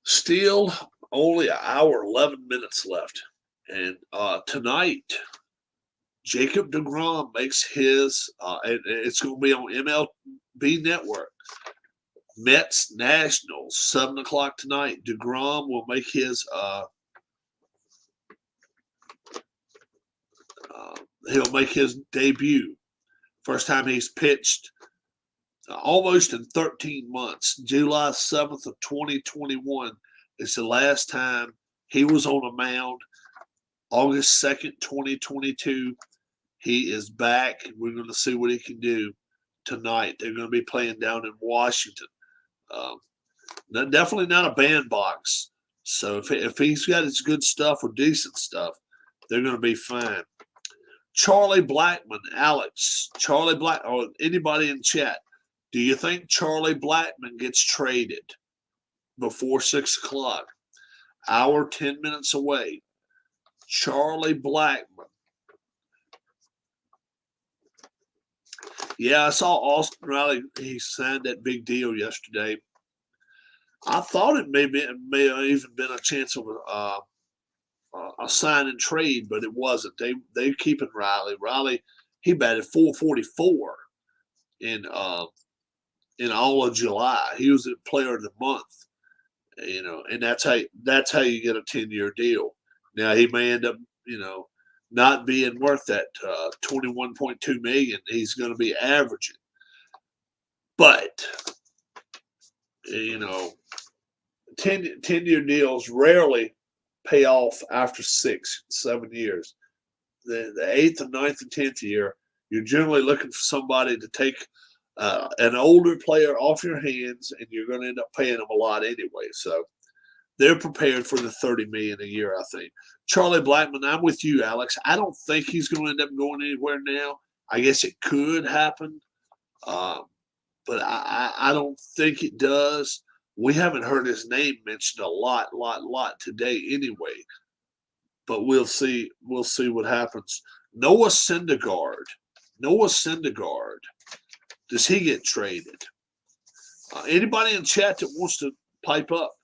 Still only an hour, 11 minutes left. And tonight, Jacob Degrom makes his, and it's going to be on MLB Network. Mets Nationals, 7 o'clock tonight. Degrom will make his, he'll make his debut. First time he's pitched almost in 13 months. July 7th of 2021 is the last time he was on a mound. August 2nd, 2022. He is back. We're going to see what he can do tonight. They're going to be playing down in Washington. Definitely not a bandbox. So if he's got his good stuff or decent stuff, they're going to be fine. Charlie Blackmon, Alex, Charlie Black, or anybody in chat, do you think Charlie Blackmon gets traded before 6 o'clock? Hour, 10 minutes away. Charlie Blackmon. Yeah, I saw Austin Riley. He signed that big deal yesterday. I thought it may have even been a chance of a sign and trade, but it wasn't. They keeping Riley. Riley, he batted .444 in all of July. He was the player of the month, and that's how you get a 10-year deal. Now he may end up, not being worth that $21.2 million. He's going to be averaging, but 10-year deals rarely pay off after 6, 7 years. The 8th and 9th and 10th year, you're generally looking for somebody to take an older player off your hands, and you're going to end up paying them a lot anyway. So they're prepared for the $30 million a year, I think. Charlie Blackmon, I'm with you, Alex. I don't think he's going to end up going anywhere now. I guess it could happen, but I don't think it does. We haven't heard his name mentioned a lot today anyway. But we'll see. We'll see what happens. Noah Syndergaard. Does he get traded? Anybody in chat that wants to pipe up,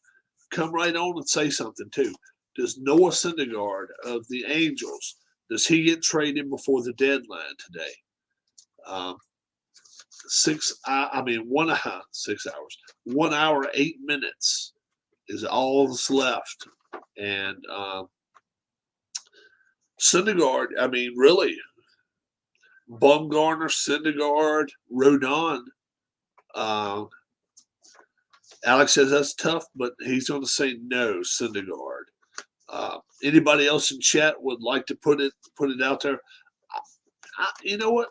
come right on and say something too. Does Noah Syndergaard of the Angels, does he get traded before the deadline today? 6 hours. 1 hour, 8 minutes is all that's left. And Syndergaard, really, Bumgarner, Syndergaard, Rodon. Alex says that's tough, but he's going to say no, Syndergaard. Anybody else in chat would like to put it out there? You know what?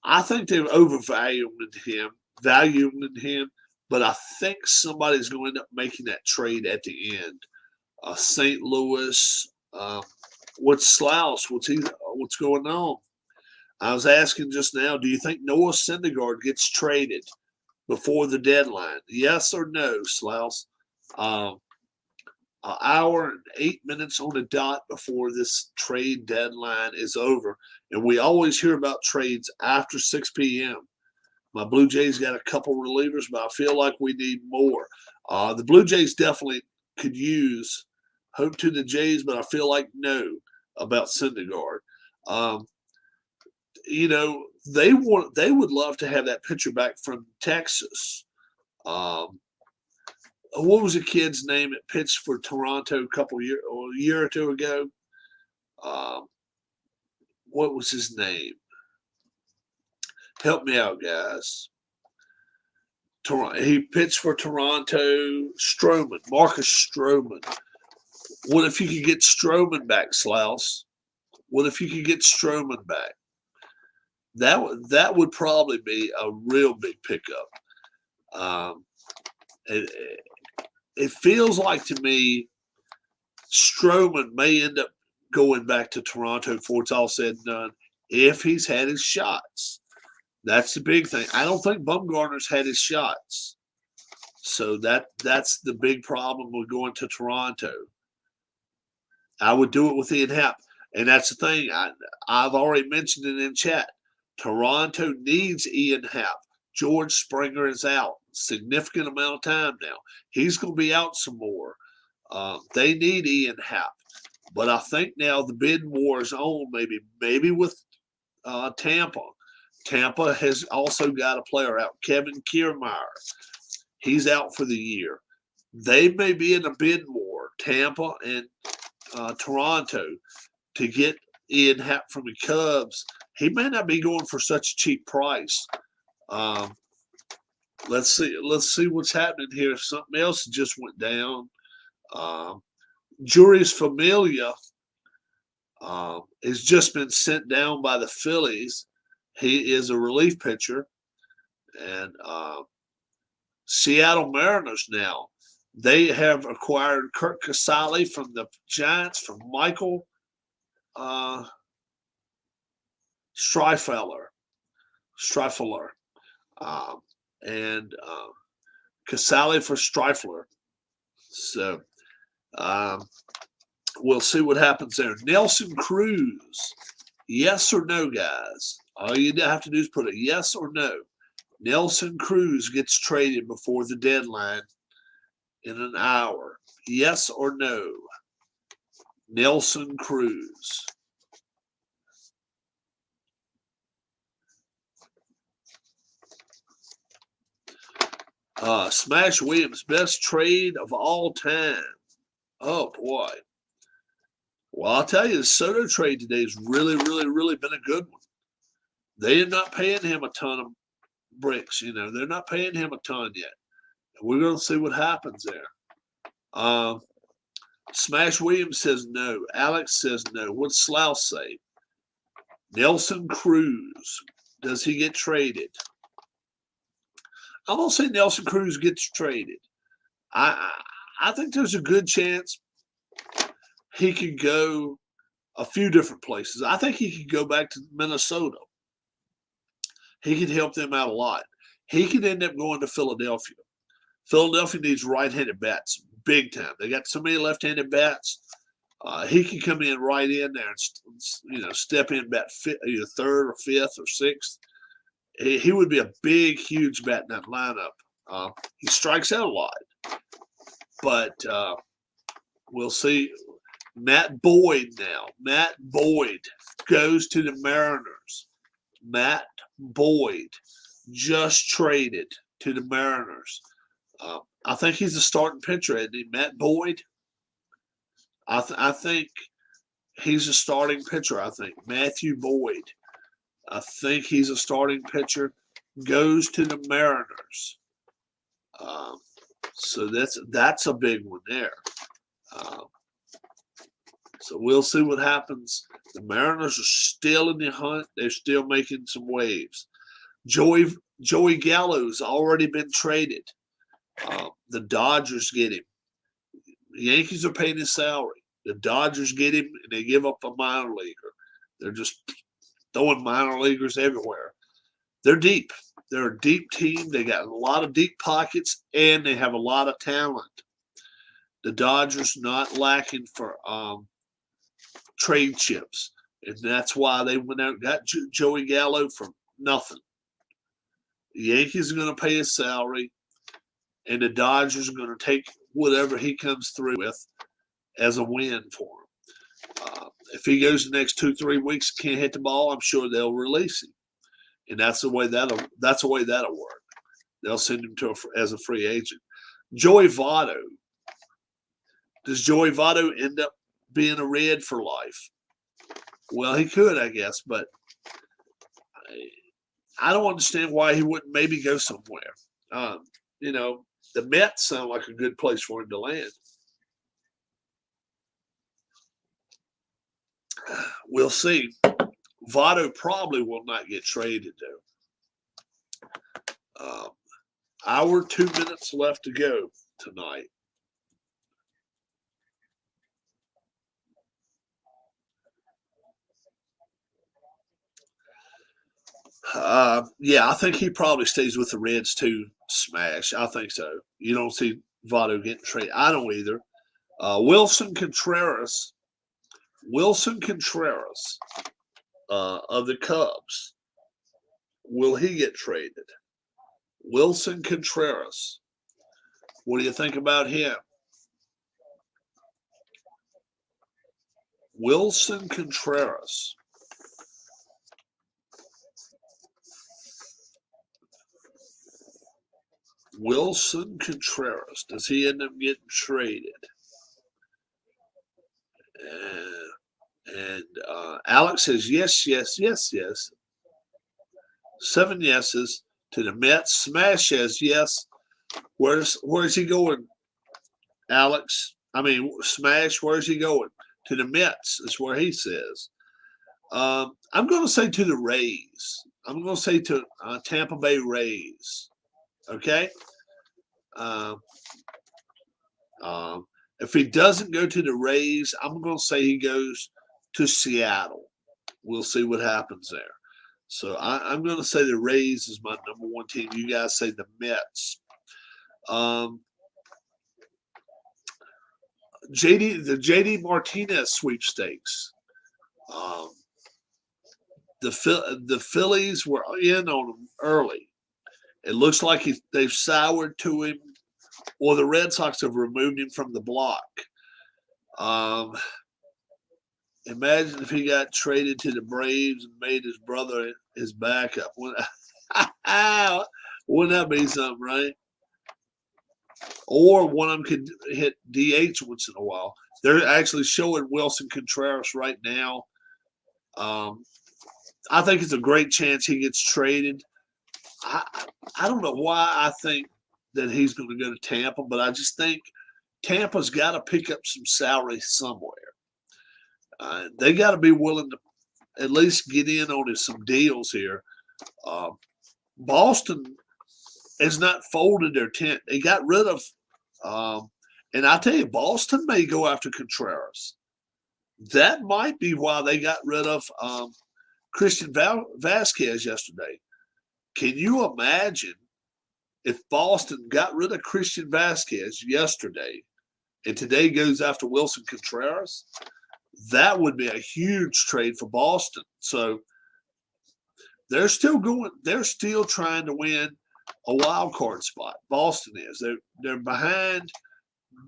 I think they've overvalued him, but I think somebody's going to end up making that trade at the end. St. Louis, what's Slouse? What's going on? I was asking just now, do you think Noah Syndergaard gets traded before the deadline? Yes or no, Slouse? An hour and 8 minutes on the dot before this trade deadline is over. And we always hear about trades after 6 p.m. My Blue Jays got a couple relievers, but I feel like we need more. The Blue Jays definitely could use hope to the Jays, but I feel like no about Syndergaard. They would love to have that pitcher back from Texas. What was the kid's name that pitched for Toronto a year or two ago? What was his name? Help me out, guys. He pitched for Toronto. Marcus Stroman. What if you could get Stroman back, Slouse? What if you could get Stroman back? That would probably be a real big pickup. It feels like to me Stroman may end up going back to Toronto before it's all said and done if he's had his shots. That's the big thing. I don't think Bumgarner's had his shots. So that's the big problem with going to Toronto. I would do it with Ian Happ. And that's the thing. I've already mentioned it in chat. Toronto needs Ian Happ. George Springer is out. Significant amount of time now. He's going to be out some more. They need Ian Happ. But I think now the bid war is on maybe with Tampa. Tampa has also got a player out, Kevin Kiermaier. He's out for the year. They may be in a bid war, Tampa and Toronto, to get Ian Happ from the Cubs. He may not be going for such a cheap price. Let's see what's happening here. Something else just went down. Juris Familia Has just been sent down by the Phillies. He is a relief pitcher. And Seattle Mariners now, they have acquired Kurt Casale from the Giants from Michael Strifeller. And Casale for Strifeller. So we'll see what happens there. Nelson Cruz, yes or no, guys? All you have to do is put a yes or no. Nelson Cruz gets traded before the deadline in an hour. Yes or no? Nelson Cruz. Smash Williams, best trade of all time. Oh, boy. Well, I'll tell you, the Soto trade today has really, really, really been a good one. They are not paying him a ton of bricks. They're not paying him a ton yet. And we're going to see what happens there. Smash Williams says no. Alex says no. What's Slough say? Nelson Cruz, does he get traded? I'm going to say Nelson Cruz gets traded. I think there's a good chance he could go a few different places. I think he could go back to Minnesota. He could help them out a lot. He could end up going to Philadelphia. Philadelphia needs right-handed bats big time. They got so many left-handed bats. He can come in right in there and step in bat either third or fifth or sixth. He would be a big, huge bat in that lineup. He strikes out a lot, but we'll see. Matt Boyd now. Matt Boyd goes to the Mariners. Matt Boyd just traded to the Mariners. I think he's a starting pitcher, isn't he? Matt Boyd. I think he's a starting pitcher. I think Matthew Boyd. I think he's a starting pitcher. Goes to the Mariners. So that's a big one there. So we'll see what happens. The Mariners are still in the hunt. They're still making some waves. Joey Gallo's already been traded. The Dodgers get him. The Yankees are paying his salary. The Dodgers get him, and they give up a minor leaguer. They're just throwing minor leaguers everywhere. They're deep. They're a deep team. They got a lot of deep pockets, and they have a lot of talent. The Dodgers not lacking for trade chips, and that's why they went out and got Joey Gallo for nothing. The Yankees are going to pay his salary, and the Dodgers are going to take whatever he comes through with as a win for him. If he goes the next 2-3 weeks, can't hit the ball, I'm sure they'll release him, and that's the way that'll work. They'll send him as a free agent. Joey Votto. Does Joey Votto end up being a Red for life? Well, he could, I guess, but I don't understand why he wouldn't maybe go somewhere. The Mets sound like a good place for him to land. We'll see. Votto probably will not get traded, though. Hour, 2 minutes left to go tonight. Yeah, I think he probably stays with the Reds too. Smash, I think so. You don't see Votto getting traded. I don't either. Wilson Contreras of the Cubs. Will he get traded? Wilson Contreras. What do you think about him? Wilson Contreras. Wilson Contreras. Does he end up getting traded? And Alex says yes, yes, yes, yes. 7 yeses to the Mets. Smash says yes. Where's he going, Alex? I mean, Smash, where's he going? To the Mets is where he says. I'm going to say to the Rays. I'm going to say to Tampa Bay Rays. Okay? If he doesn't go to the Rays, I'm going to say he goes to Seattle. We'll see what happens there. So I'm going to say the Rays is my number one team. You guys say the Mets. The Jd Martinez sweepstakes. The Phillies were in on him early. It looks like they've soured to him, or the Red Sox have removed him from the block. Imagine if he got traded to the Braves and made his brother his backup. Wouldn't that be something, right? Or one of them could hit DH once in a while. They're actually showing Wilson Contreras right now. I think it's a great chance he gets traded. I don't know why I think that he's going to go to Tampa, but I just think Tampa's got to pick up some salary somewhere. They got to be willing to at least get in on some deals here. Boston has not folded their tent. They got rid of, and I tell you, Boston may go after Contreras. That might be why they got rid of Christian Vasquez yesterday. Can you imagine if Boston got rid of Christian Vasquez yesterday and today goes after Wilson Contreras? That would be a huge trade for Boston. So they're still trying to win a wild card spot. Boston is. They're behind,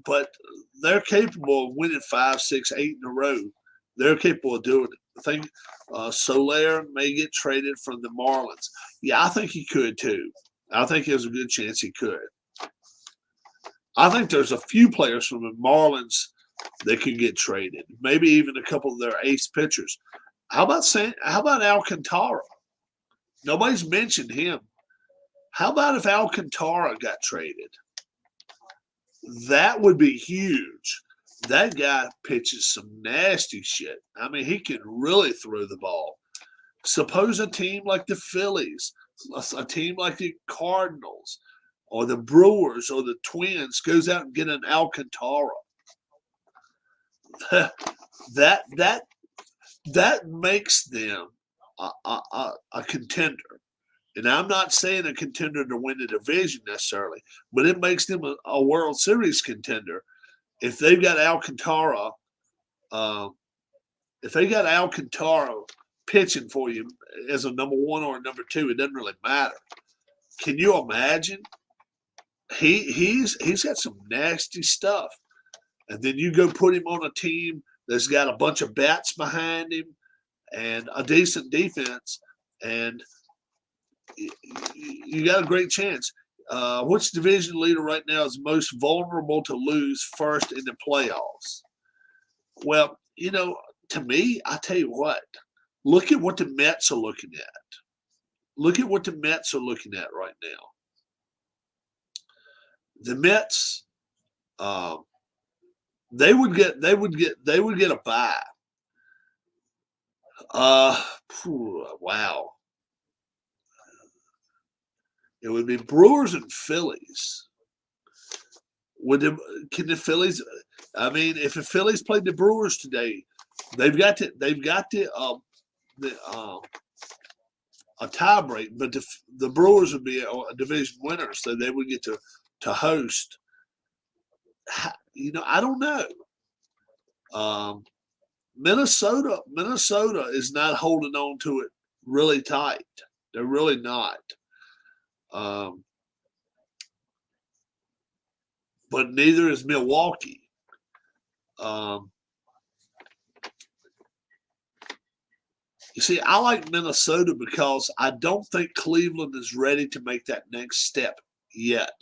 but they're capable of winning 5, 6, 8 in a row. They're capable of doing it. I think Soler may get traded from the Marlins. Yeah, I think he could too. I think there's a good chance he could. I think there's a few players from the Marlins that could get traded. Maybe even a couple of their ace pitchers. How about Alcantara? Nobody's mentioned him. How about if Alcantara got traded? That would be huge. That guy pitches some nasty shit. I mean, he can really throw the ball. Suppose a team like the Phillies, a team like the Cardinals, or the Brewers, or the Twins goes out and get an Alcantara. That makes them a contender. And I'm not saying a contender to win the division necessarily, but it makes them a World Series contender. If they've got Alcantara, pitching for you as a number one or a number two, it doesn't really matter. Can you imagine? He's got some nasty stuff. And then you go put him on a team that's got a bunch of bats behind him and a decent defense, and you got a great chance. Which division leader right now is most vulnerable to lose first in the playoffs? Well, to me, I tell you what, look at what the Mets are looking at. Look at what the Mets are looking at right now. The Mets, they would get a bye. Wow. It would be Brewers and Phillies. Can the Phillies? I mean, if the Phillies played the Brewers today, they've got a tie break, but the Brewers would be a division winner, so they would get to host. I don't know. Minnesota is not holding on to it really tight. They're really not. But neither is Milwaukee. You see, I like Minnesota because I don't think Cleveland is ready to make that next step yet.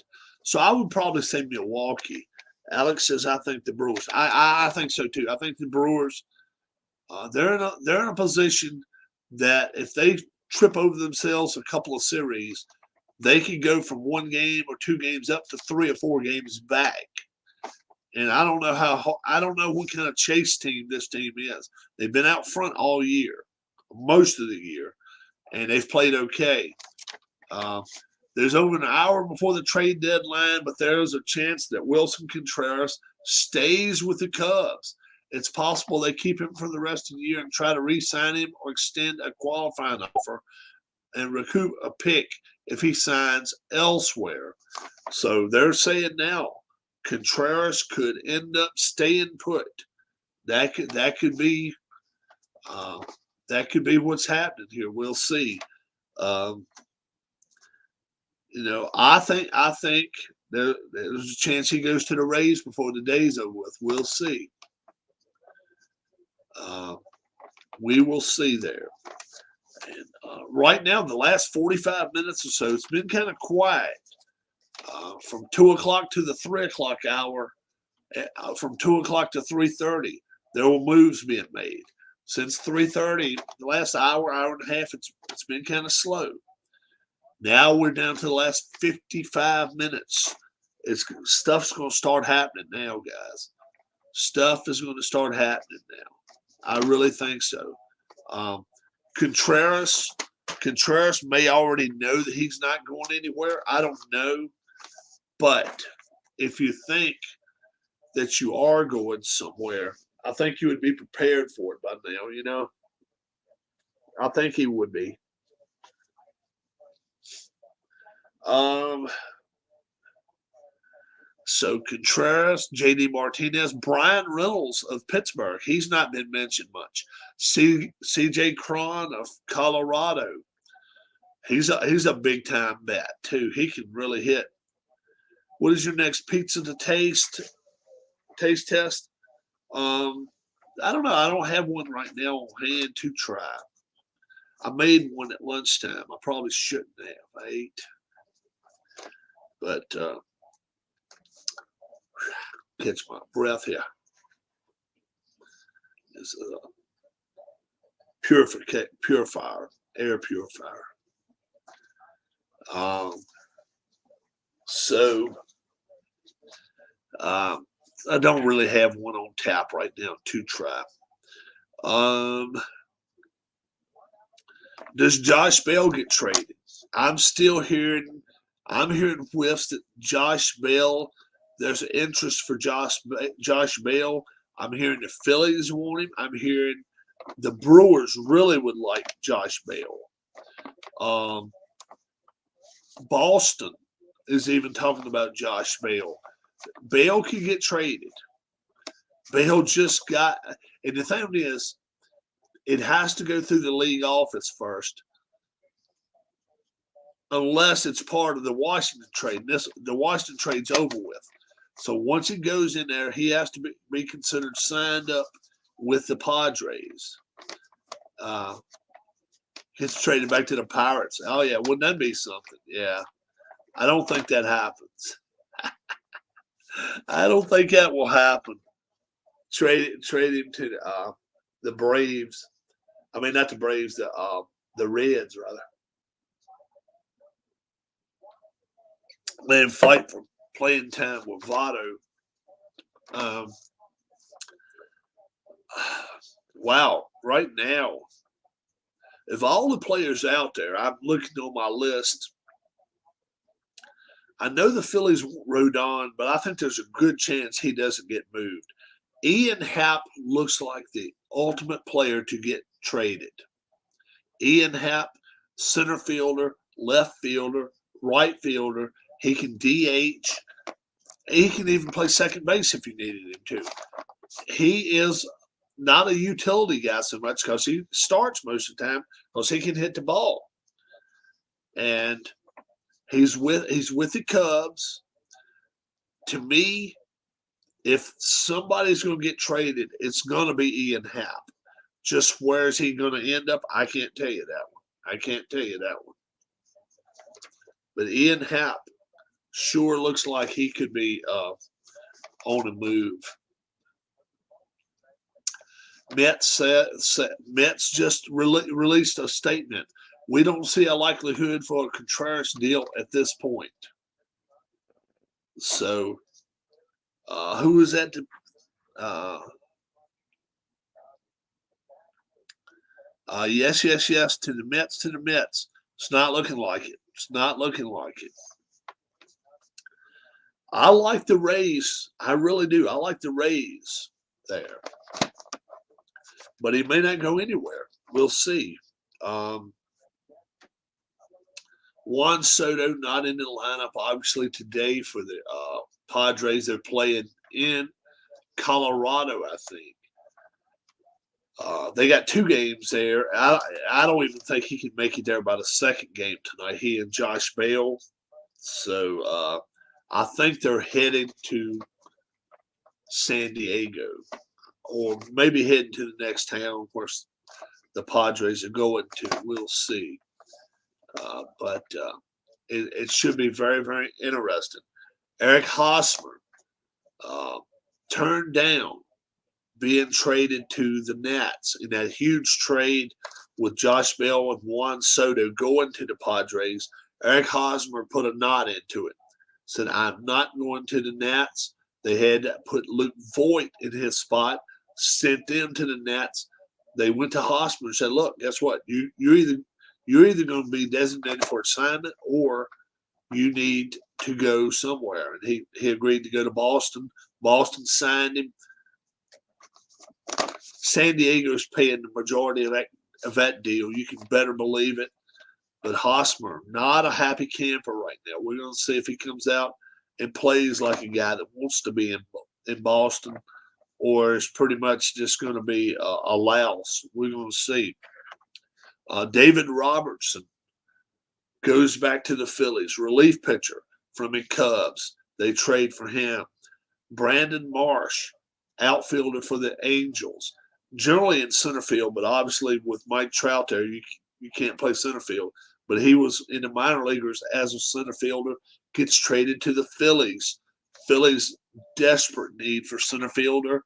So I would probably say Milwaukee. Alex says, I think the Brewers. I think so too. I think the Brewers, they're in a position that if they trip over themselves a couple of series, they can go from 1 game or 2 games up to 3 or 4 games back. And I don't know what kind of chase team this team is. They've been out front all year, most of the year, and they've played okay. There's over an hour before the trade deadline, but there's a chance that Wilson Contreras stays with the Cubs. It's possible they keep him for the rest of the year and try to re-sign him or extend a qualifying offer and recoup a pick if he signs elsewhere. So they're saying now Contreras could end up staying put. That could be what's happening here. We'll see. I think there's a chance he goes to the Rays before the day's over with. We'll see. We will see there. And right now, the last 45 minutes or so, it's been kind of quiet. From 2 o'clock to the 3 o'clock hour, from 2 o'clock to 3:30, there were moves being made. Since 3:30, the last hour and a half, it's been kind of slow. Now we're down to the last 55 minutes. Stuff's going to start happening now, guys. Stuff is going to start happening now. I really think so. Contreras may already know that he's not going anywhere. I don't know. But if you think that you are going somewhere, I think you would be prepared for it by now, I think he would be. So Contreras, Jd Martinez, Brian Reynolds of Pittsburgh. He's not been mentioned much. CJ Cron of Colorado. He's a big time bat too. He can really hit. What is your next pizza to taste test? I don't know. I don't have one right now on hand to try. I made one at lunchtime. I probably shouldn't have. I ate. But catch my breath here. It's a purifier, air purifier. I don't really have one on tap right now to try. Does Josh Bale get traded? I'm hearing whiffs that Josh Bale, there's an interest for Josh Bale. I'm hearing the Phillies want him. I'm hearing the Brewers really would like Josh Bale. Boston is even talking about Josh Bale. Bale can get traded. Bale just got, and the thing is, it has to go through the league office first, unless it's part of the Washington trade. The Washington trade's over with. So once it goes in there, he has to be considered signed up with the Padres. Gets traded back to the Pirates. Oh, yeah, wouldn't that be something? Yeah. I don't think that happens. I don't think that will happen. Trade him to the Braves. I mean, not the Braves, the Reds, rather. Man, fight for playing time with Votto. Wow, right now, if all the players out there, I'm looking on my list. I know the Phillies rode on, but I think there's a good chance he doesn't get moved. Ian Happ looks like the ultimate player to get traded. Ian Happ, center fielder, left fielder, right fielder. He can DH. He can even play second base if you needed him to. He is not a utility guy so much because he starts most of the time because he can hit the ball. And he's with the Cubs. To me, if somebody's going to get traded, it's going to be Ian Happ. Just where is he going to end up? I can't tell you that one. But Ian Happ sure looks like he could be on a move. Mets just released a statement. We don't see a likelihood for a Contreras deal at this point. So Who was that? Yes, yes, yes. To the Mets, to the Mets. It's not looking like it. It's not looking like it. I like the Rays. I really do. I like the Rays there. But he may not go anywhere. We'll see. Juan Soto not in the lineup, obviously, today for the Padres. They're playing in Colorado, I think. They got 2 games there. I don't even think he can make it there by the second game tonight, he and Josh Bale. So I think they're headed to San Diego or maybe heading to the next town where the Padres are going to. We'll see. But it should be very, very interesting. Eric Hosmer turned down being traded to the Nats in that huge trade with Josh Bell and Juan Soto going to the Padres. Eric Hosmer put a knot into it. Said, I'm not going to the Nats. They had to put Luke Voigt in his spot, sent them to the Nats. They went to Hosmer and said, look, guess what? You're either going to be designated for assignment or you need to go somewhere. And he agreed to go to Boston. Boston signed him. San Diego's paying the majority of that deal. You can better believe it. But Hosmer, not a happy camper right now. We're going to see if he comes out and plays like a guy that wants to be in Boston or is pretty much just going to be a louse. We're going to see. David Robertson goes back to the Phillies. Relief pitcher from the Cubs. They trade for him. Brandon Marsh, outfielder for the Angels. Generally in center field, but obviously with Mike Trout there, you can't play center field. But he was in the minor leaguers as a center fielder, gets traded to the Phillies. Phillies desperate need for center fielder.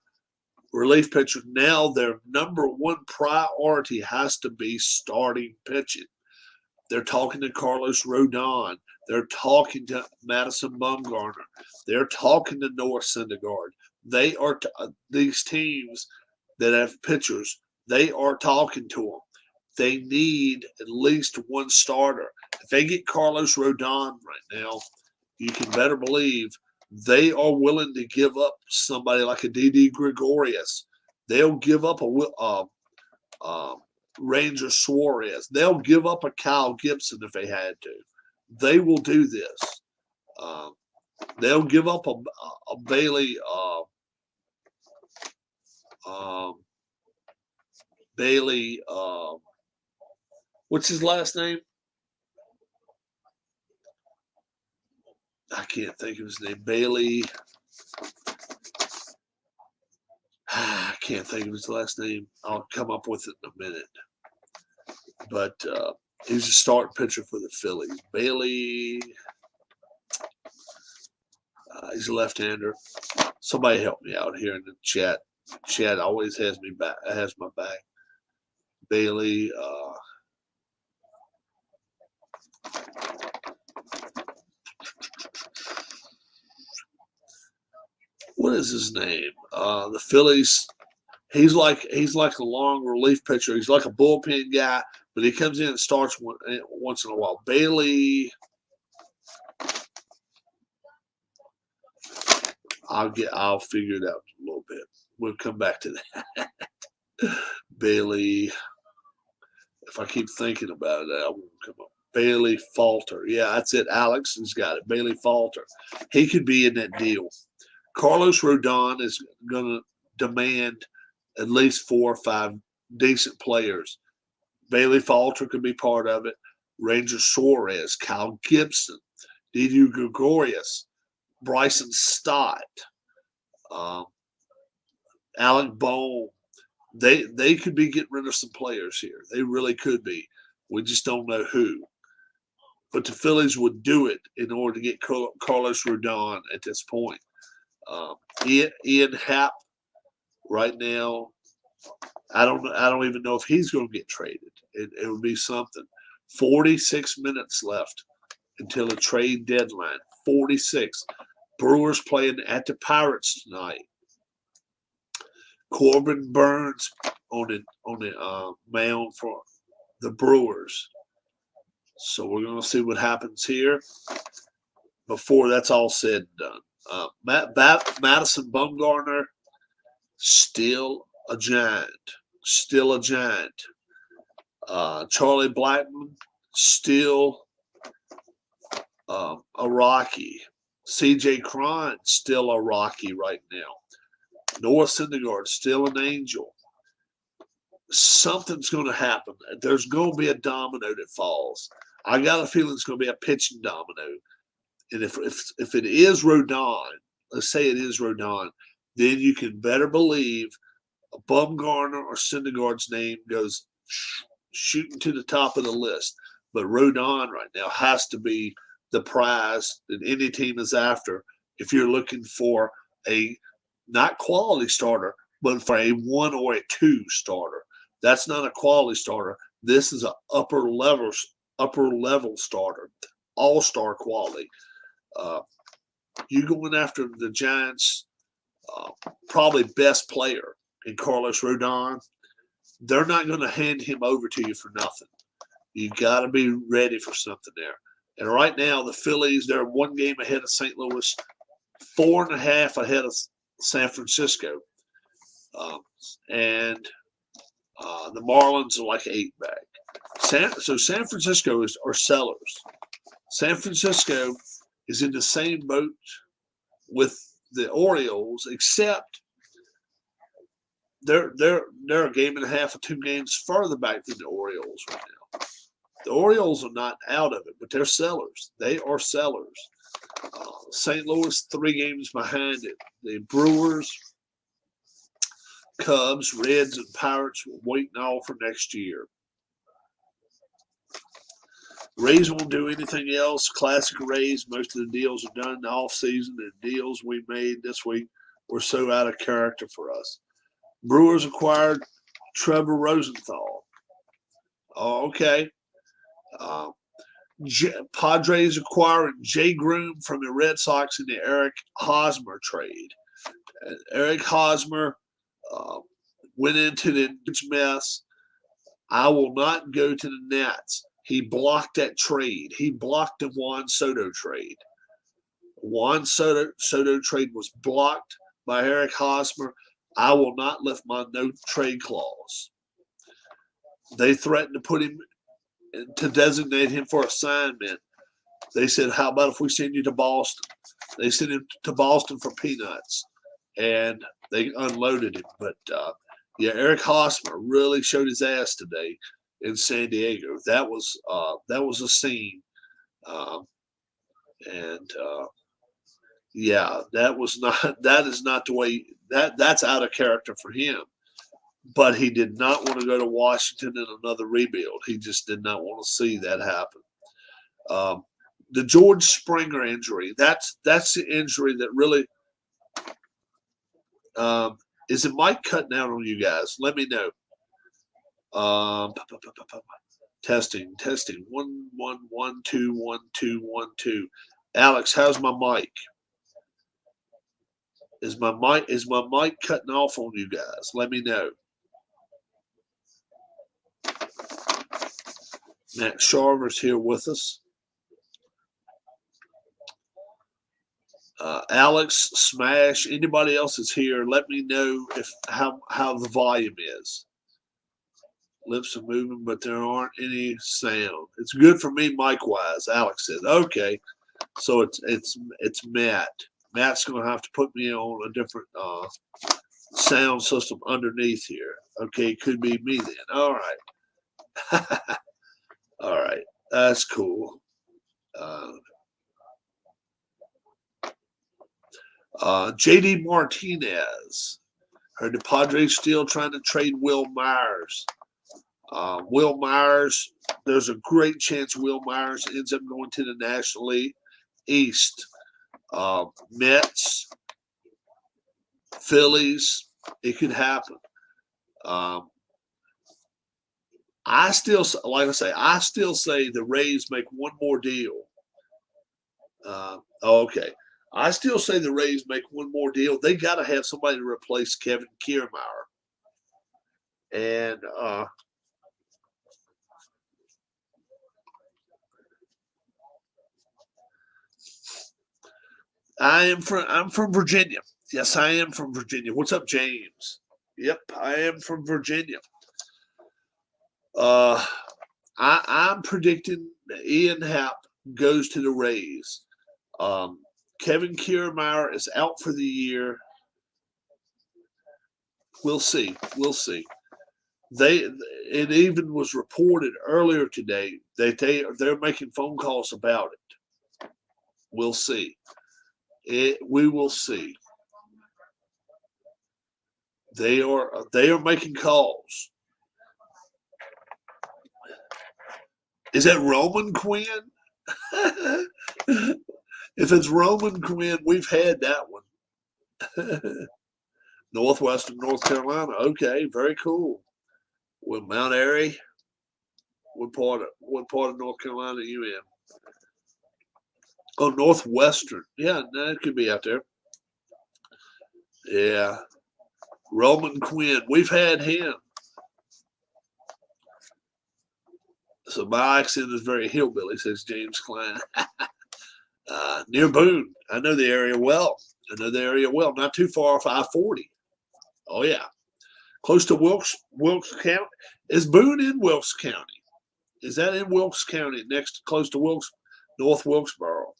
Relief pitcher. Now their number one priority has to be starting pitching. They're talking to Carlos Rodon. They're talking to Madison Bumgarner. They're talking to Noah Syndergaard. They are these teams that have pitchers. They are talking to them. They need at least one starter. If they get Carlos Rodon right now, you can better believe they are willing to give up somebody like a Jd Gregorius. They'll give up a Ranger Suarez. They'll give up a Kyle Gibson if they had to. They will do this. They'll give up a Bailey. Bailey. What's his last name? I can't think of his name. Bailey. I can't think of his last name. I'll come up with it in a minute. But he's a starting pitcher for the Phillies. Bailey. He's a left-hander. Somebody help me out here in the chat. Chat always has my back. Bailey. What is his name? The Phillies. He's like a long relief pitcher. He's like a bullpen guy, but he comes in and starts once in a while. Bailey. I'll figure it out a little bit. We'll come back to that. Bailey. If I keep thinking about it, I won't come up. Bailey Falter. Yeah, that's it. Alex has got it. Bailey Falter. He could be in that deal. Carlos Rodon is going to demand at least 4 or 5 decent players. Bailey Falter could be part of it. Ranger Suarez, Kyle Gibson, Jd Gregorius, Bryson Stott, Alec Bohm. They could be getting rid of some players here. They really could be. We just don't know who. But the Phillies would do it in order to get Carlos Rodon at this point. Ian Happ right now, I don't even know if he's going to get traded. It would be something. 46 minutes left until the trade deadline. 46. Brewers playing at the Pirates tonight. Corbin Burns on the mound for the Brewers. So we're going to see what happens here before that's all said and done. Madison Bumgarner, still a giant. Still a giant. Charlie Blackmon, still a Rocky. C.J. Cron, still a Rocky right now. Noah Syndergaard, still an Angel. Something's going to happen. There's going to be a domino that falls. I got a feeling it's going to be a pitching domino. And if it is Rodon, let's say it is Rodon, then you can better believe a Bumgarner or Syndergaard's name goes shooting to the top of the list. But Rodon right now has to be the prize that any team is after if you're looking for a not quality starter, but for a 1 or a 2 starter. That's not a quality starter. This is an upper level starter, all-star quality. You going after the Giants' probably best player in Carlos Rodon. They're not going to hand him over to you for nothing. You got to be ready for something there. And right now, the Phillies, they're 1 game ahead of St. Louis, 4.5 ahead of San Francisco. And the Marlins are like 8 back. So San Francisco are sellers. San Francisco is in the same boat with the Orioles, except they're a game and a half or 2 games further back than the Orioles right now. The Orioles are not out of it, but they're sellers. They are sellers. St. Louis 3 games behind it. The Brewers, Cubs, Reds, and Pirates will wait and all for next year. Rays won't do anything else. Classic Rays, most of the deals are done in the offseason. The deals we made this week were so out of character for us. Brewers acquired Trevor Rosenthal. Oh, okay. Padres acquiring Degrom from the Red Sox in the Eric Hosmer trade. Eric Hosmer went into the mess. I will not go to the Nats. He blocked that trade. He blocked the Juan Soto trade. Juan Soto trade was blocked by Eric Hosmer. I will not lift my no trade clause. They threatened to put him to designate him for assignment. They said, how about if we send you to Boston? They sent him to Boston for peanuts, and they unloaded him. But, Eric Hosmer really showed his ass today in San Diego. That was a scene. That is not the way that's out of character for him. But he did not want to go to Washington in another rebuild. He just did not want to see that happen. The George Springer injury, that's the injury that really is it mic cutting out on you guys? Let me know. Testing. 1 1 1 2 1 2 1 2. Alex, how's my mic? Is my mic cutting off on you guys? Let me know. Matt Sharver's here with us. Alex, Smash, anybody else is here, let me know how the volume is. Lips are moving, but there aren't any sound. It's good for me mic-wise, Alex says. Okay, so it's Matt. Matt's going to have to put me on a different sound system underneath here. Okay, could be me then. All right. All right, that's cool. Jd Martinez. Heard the Padres still trying to trade Will Myers. Will Myers, there's a great chance Will Myers ends up going to the National League East. Mets, Phillies, it could happen. I still say the Rays make one more deal. Okay. I still say the Rays make one more deal. They got to have somebody to replace Kevin Kiermaier. And I'm from Virginia. Yes, I am from Virginia. What's up, James? Yep, I am from Virginia. I'm predicting Ian Happ goes to the Rays. Kevin Kiermaier is out for the year. We'll see. We'll see. It even was reported earlier today that they're making phone calls about it. We'll see. We will see. They are making calls. Is that Roman Quinn? If it's Roman Quinn, we've had that one. Northwestern North Carolina. Okay, very cool. With Mount Airy, what part of North Carolina are you in? Oh, Northwestern. Yeah, that could be out there. Yeah. Roman Quinn. We've had him. So my accent is very hillbilly, says James Klein. Near Boone. I know the area well. Not too far off I-40. Oh, yeah. Close to Wilkes County. Is Boone in Wilkes County? Is that in Wilkes County, close to North Wilkesboro?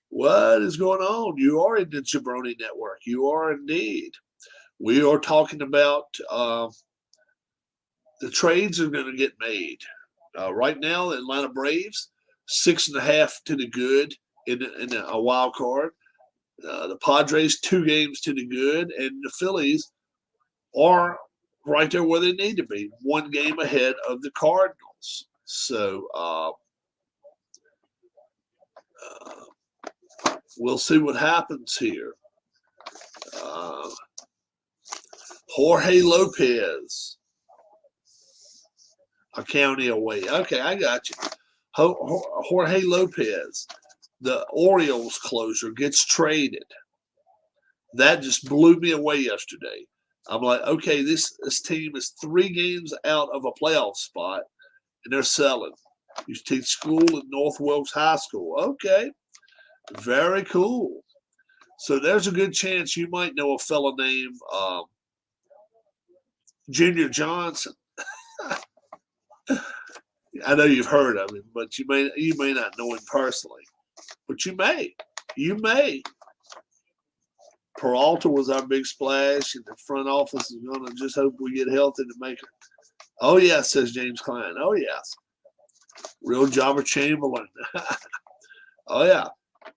What is going on? You are in the Jabroni Network. You are indeed. We are talking about the trades are going to get made. Right now, the Atlanta Braves, 6.5 to the good in a wild card. The Padres, 2 games to the good, and the Phillies are right there where they need to be, 1 game ahead of the Cardinals. So we'll see what happens here. Jorge Lopez, a county away. Okay, I got you. Jorge Lopez, the Orioles closer, gets traded. That just blew me away yesterday. I'm like, okay, this team is 3 games out of a playoff spot, and they're selling. You teach school at North Wilkes High School. Okay, very cool. So there's a good chance you might know a fellow named Junior Johnson. I know you've heard of him, but you may not know him personally. But you may. Peralta was our big splash, and the front office is going to just hope we get healthy to make it. Oh, yes, says James Klein. Oh, yes. Real Jobber Chamberlain. Oh, yeah.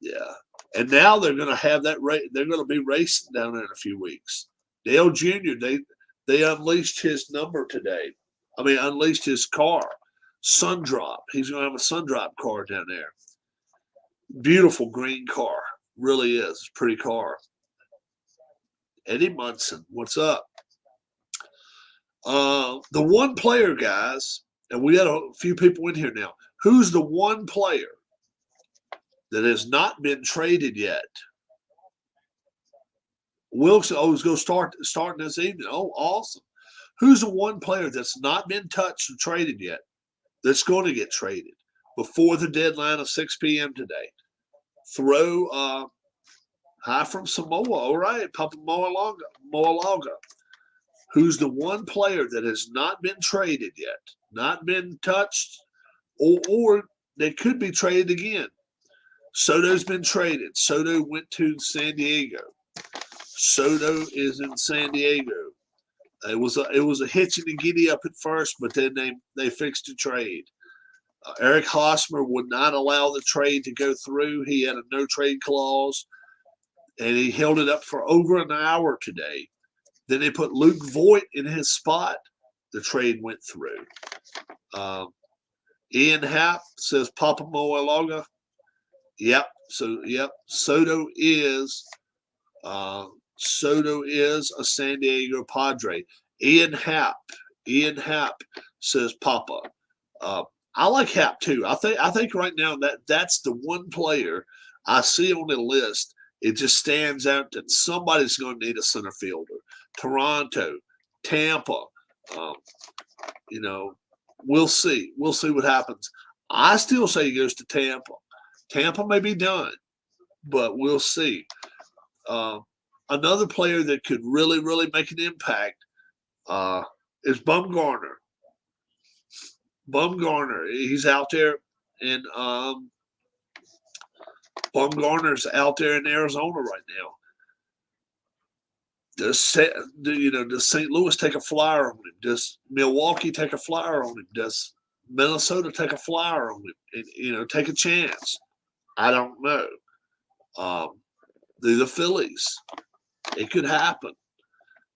Yeah. And now they're going to have that race. They're going to be racing down there in a few weeks. Dale Jr., they unleashed his number today. Unleashed his car. Sundrop. He's going to have a Sundrop car down there. Beautiful green car. Really is. It's a pretty car. Eddie Munson, what's up? The one player, guys, and we got a few people in here now. Who's the one player that has not been traded yet? Wilkes, is going to start this evening. Oh, awesome. Who's the one player that's not been touched or traded yet that's going to get traded before the deadline of 6 p.m. today? Throw hi from Samoa. All right, Papa Moalaga. Who's the one player that has not been traded yet, not been touched, or they could be traded again? Soto's been traded. Soto went to San Diego. Soto is in San Diego. It was a hitch and a giddy up at first, but then they fixed the trade. Eric Hosmer would not allow the trade to go through. He had a no trade clause, and he held it up for over an hour today. Then they put Luke Voigt in his spot. The trade went through. Ian Happ says Papa Moalaga. Yep. So Soto is a San Diego Padre. Ian Happ says Papa. I like Happ too. I think right now that's the one player I see on the list, it just stands out that somebody's going to need a center fielder. Toronto, Tampa, you know, we'll see. We'll see what happens. I still say he goes to Tampa. Tampa may be done, but we'll see. Another player that could really, really make an impact is Bumgarner. Bumgarner, he's out there, and Bumgarner's out there in Arizona right now. Does St. Louis take a flyer on him? Does Milwaukee take a flyer on him? Does Minnesota take a flyer on him? And, take a chance? I don't know. The Phillies. It could happen.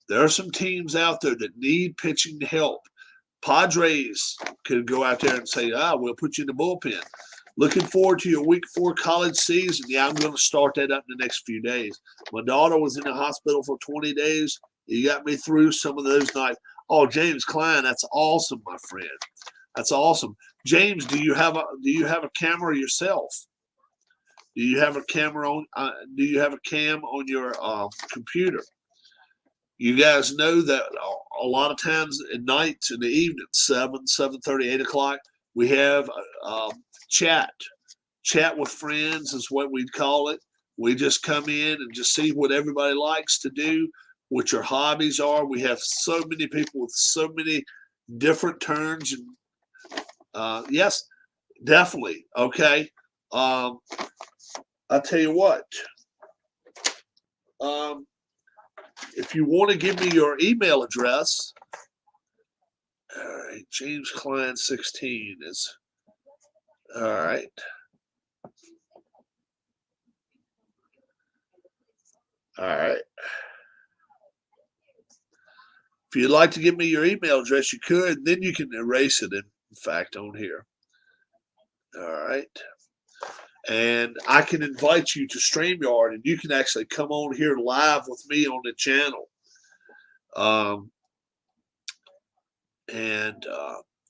There are some teams out there that need pitching help. Padres could go out there and say, we'll put you in the bullpen. Looking forward to your week 4 college season. Yeah, I'm going to start that up in the next few days. My daughter was in the hospital for 20 days. You got me through some of those nights. Oh, James Klein, that's awesome, my friend. That's awesome. James, do you have a camera yourself? Do you have a camera on? Do you have a cam on your computer? You guys know that a lot of times at nights, in the evening, 7:30, 8 o'clock, we have chat. Chat with friends is what we'd call it. We just come in and just see what everybody likes to do, what your hobbies are. We have so many people with so many different turns. And yes, definitely. Okay. I'll tell you what. If you want to give me your email address, all right, James Klein 16 is all right. All right. If you'd like to give me your email address, you could. Then you can erase it, in fact, on here. All right. And I can invite you to StreamYard, and you can actually come on here live with me on the channel.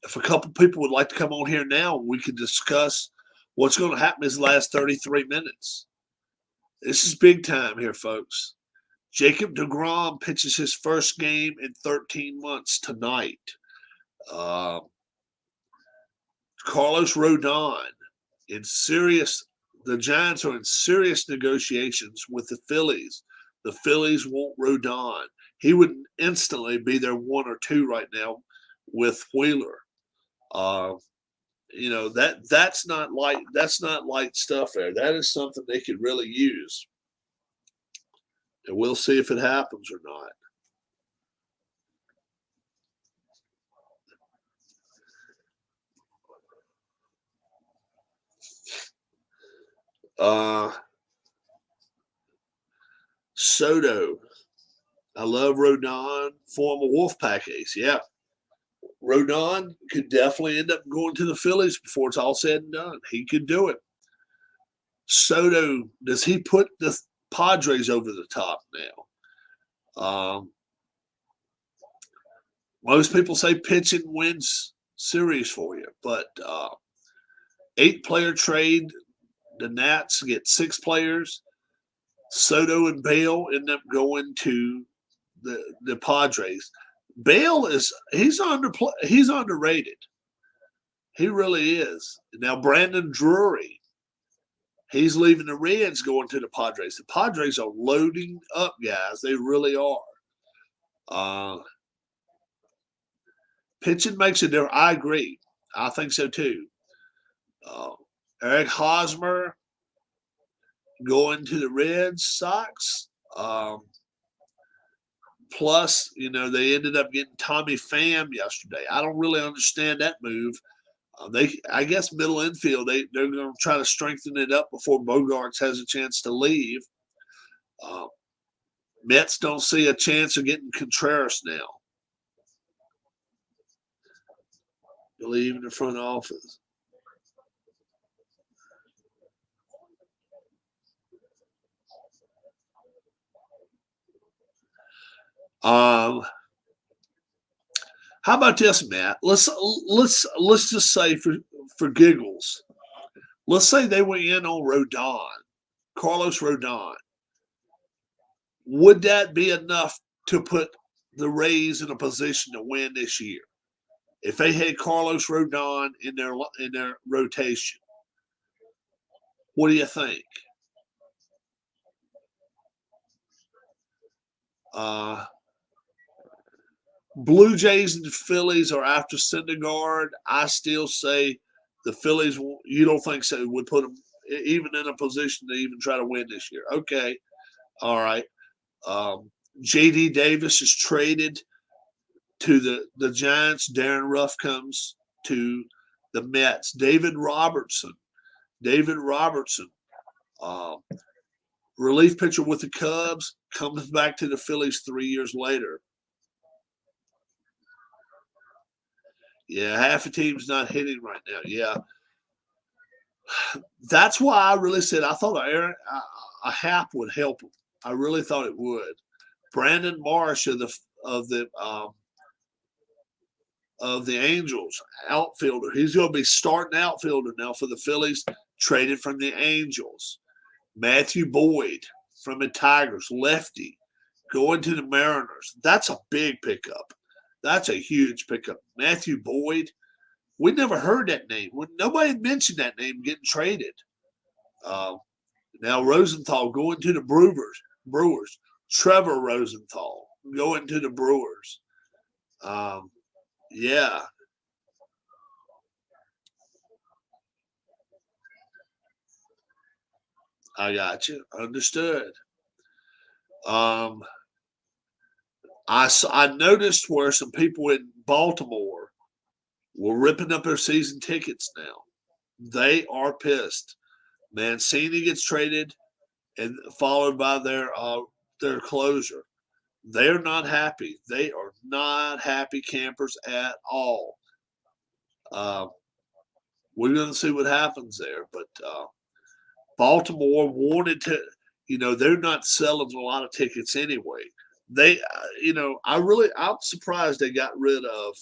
If a couple people would like to come on here now, we can discuss what's going to happen in the last 33 minutes. This is big time here, folks. Jacob Degrom pitches his first game in 13 months tonight. Carlos Rodon the Giants are in serious negotiations with the Phillies. The Phillies want Rodon. He would instantly be their 1 or 2 right now with Wheeler. That's not light stuff there. That is something they could really use. And we'll see if it happens or not. Soto. I love Rodon, former Wolfpack ace. Yeah. Rodon could definitely end up going to the Phillies before it's all said and done. He could do it. Soto, does he put the Padres over the top now? Most people say pitching wins series for you, but 8-player trade, the Nats get 6 players. Soto and Bale end up going to the Padres. Bale he's underrated. He really is. Now Brandon Drury, he's leaving the Reds, going to the Padres. The Padres are loading up guys. They really are. Pitching makes a difference. I agree. I think so too. Eric Hosmer going to the Red Sox. Plus, they ended up getting Tommy Pham yesterday. I don't really understand that move. I guess middle infield, they're going to try to strengthen it up before Bogarts has a chance to leave. Mets don't see a chance of getting Contreras now. Believe in the front office. How about this, Matt? Let's just say for giggles, let's say they went in on Rodon Carlos Rodon, would that be enough to put the Rays in a position to win this year? If they had Carlos Rodon in their rotation, what do you think? Blue Jays and the Phillies are after Syndergaard. I still say the Phillies, you don't think so, would put them even in a position to even try to win this year. Okay. All right. Jd Davis is traded to the Giants. Darren Ruff comes to the Mets. David Robertson, relief pitcher with the Cubs, comes back to the Phillies 3 years later. Yeah, half the team's not hitting right now. Yeah. That's why I really said I thought a Happ would help him. I really thought it would. Brandon Marsh of the Angels, outfielder. He's going to be starting outfielder now for the Phillies, traded from the Angels. Matthew Boyd from the Tigers, lefty, going to the Mariners. That's a big pickup. That's a huge pickup. Matthew Boyd, we never heard that name. Nobody mentioned that name getting traded. Now Rosenthal going to the Brewers. Trevor Rosenthal going to the Brewers. Yeah. I got you. Understood. I noticed where some people in Baltimore were ripping up their season tickets now. They are pissed. Mancini gets traded and followed by their closure. They're not happy. They are not happy campers at all. We're going to see what happens there. But Baltimore wanted to, they're not selling a lot of tickets anyway. They, I'm surprised they got rid of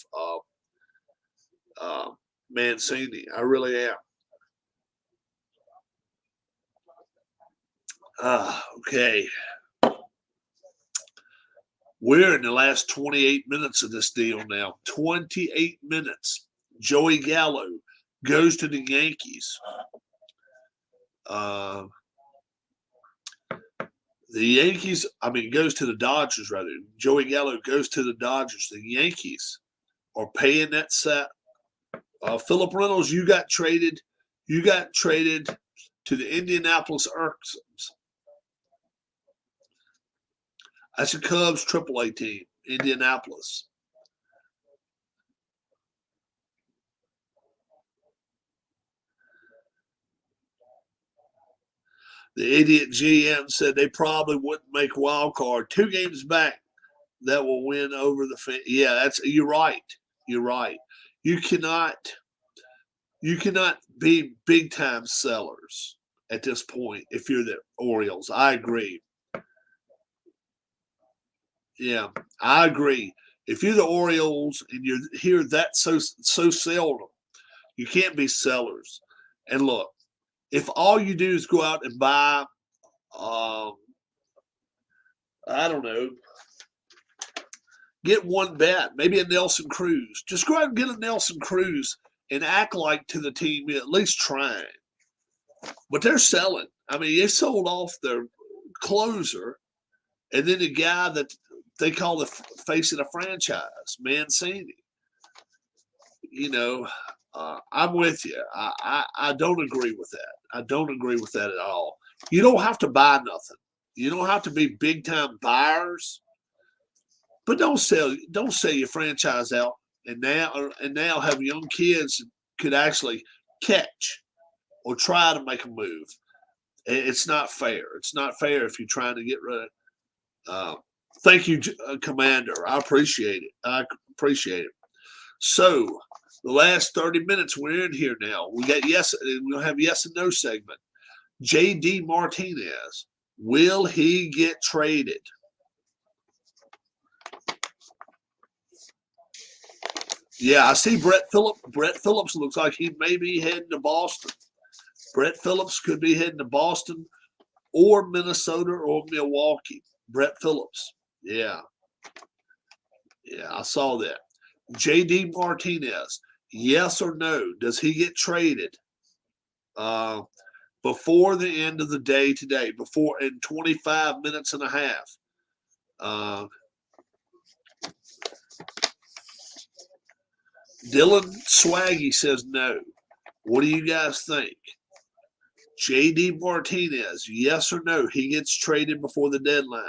Mancini. I really am. Okay. We're in the last 28 minutes of this deal now. 28 minutes. Joey Gallo goes to the Yankees. Goes to the Dodgers, rather. Joey Gallo goes to the Dodgers. The Yankees are paying that set. Philip Reynolds, you got traded. You got traded to the Indianapolis Urksums. That's a Cubs AAA team, Indianapolis. The idiot GM said they probably wouldn't make wild card. 2 games back that will win over the yeah, you're right. You're right. You cannot be big time sellers at this point if you're the Orioles. I agree. Yeah, I agree. If you're the Orioles and you're here that so seldom, you can't be sellers. And look, if all you do is go out and buy, I don't know, get one bat, maybe a Nelson Cruz. Just go out and get a Nelson Cruz and act like to the team you're at least trying. But they're selling. They sold off their closer, and then the guy that they call the face of the franchise, Mancini. I'm with you. I don't agree with that. I don't agree with that at all. You don't have to buy nothing. You don't have to be big time buyers, but don't sell your franchise out and now have young kids that could actually catch or try to make a move. It's not fair. It's not fair if you're trying to get rid of. Thank you, Commander. I appreciate it. So the last 30 minutes we're in here now. We'll have yes and no segment. Jd Martinez, will he get traded? Yeah, I see Brett Phillips. Brett Phillips looks like he may be heading to Boston. Brett Phillips could be heading to Boston or Minnesota or Milwaukee. Brett Phillips. Yeah, I saw that. Jd Martinez. Yes or no? Does he get traded before the end of the day today? Before in 25 minutes and a half. Dylan Swaggy says no. What do you guys think? Jd Martinez, yes or no? He gets traded before the deadline.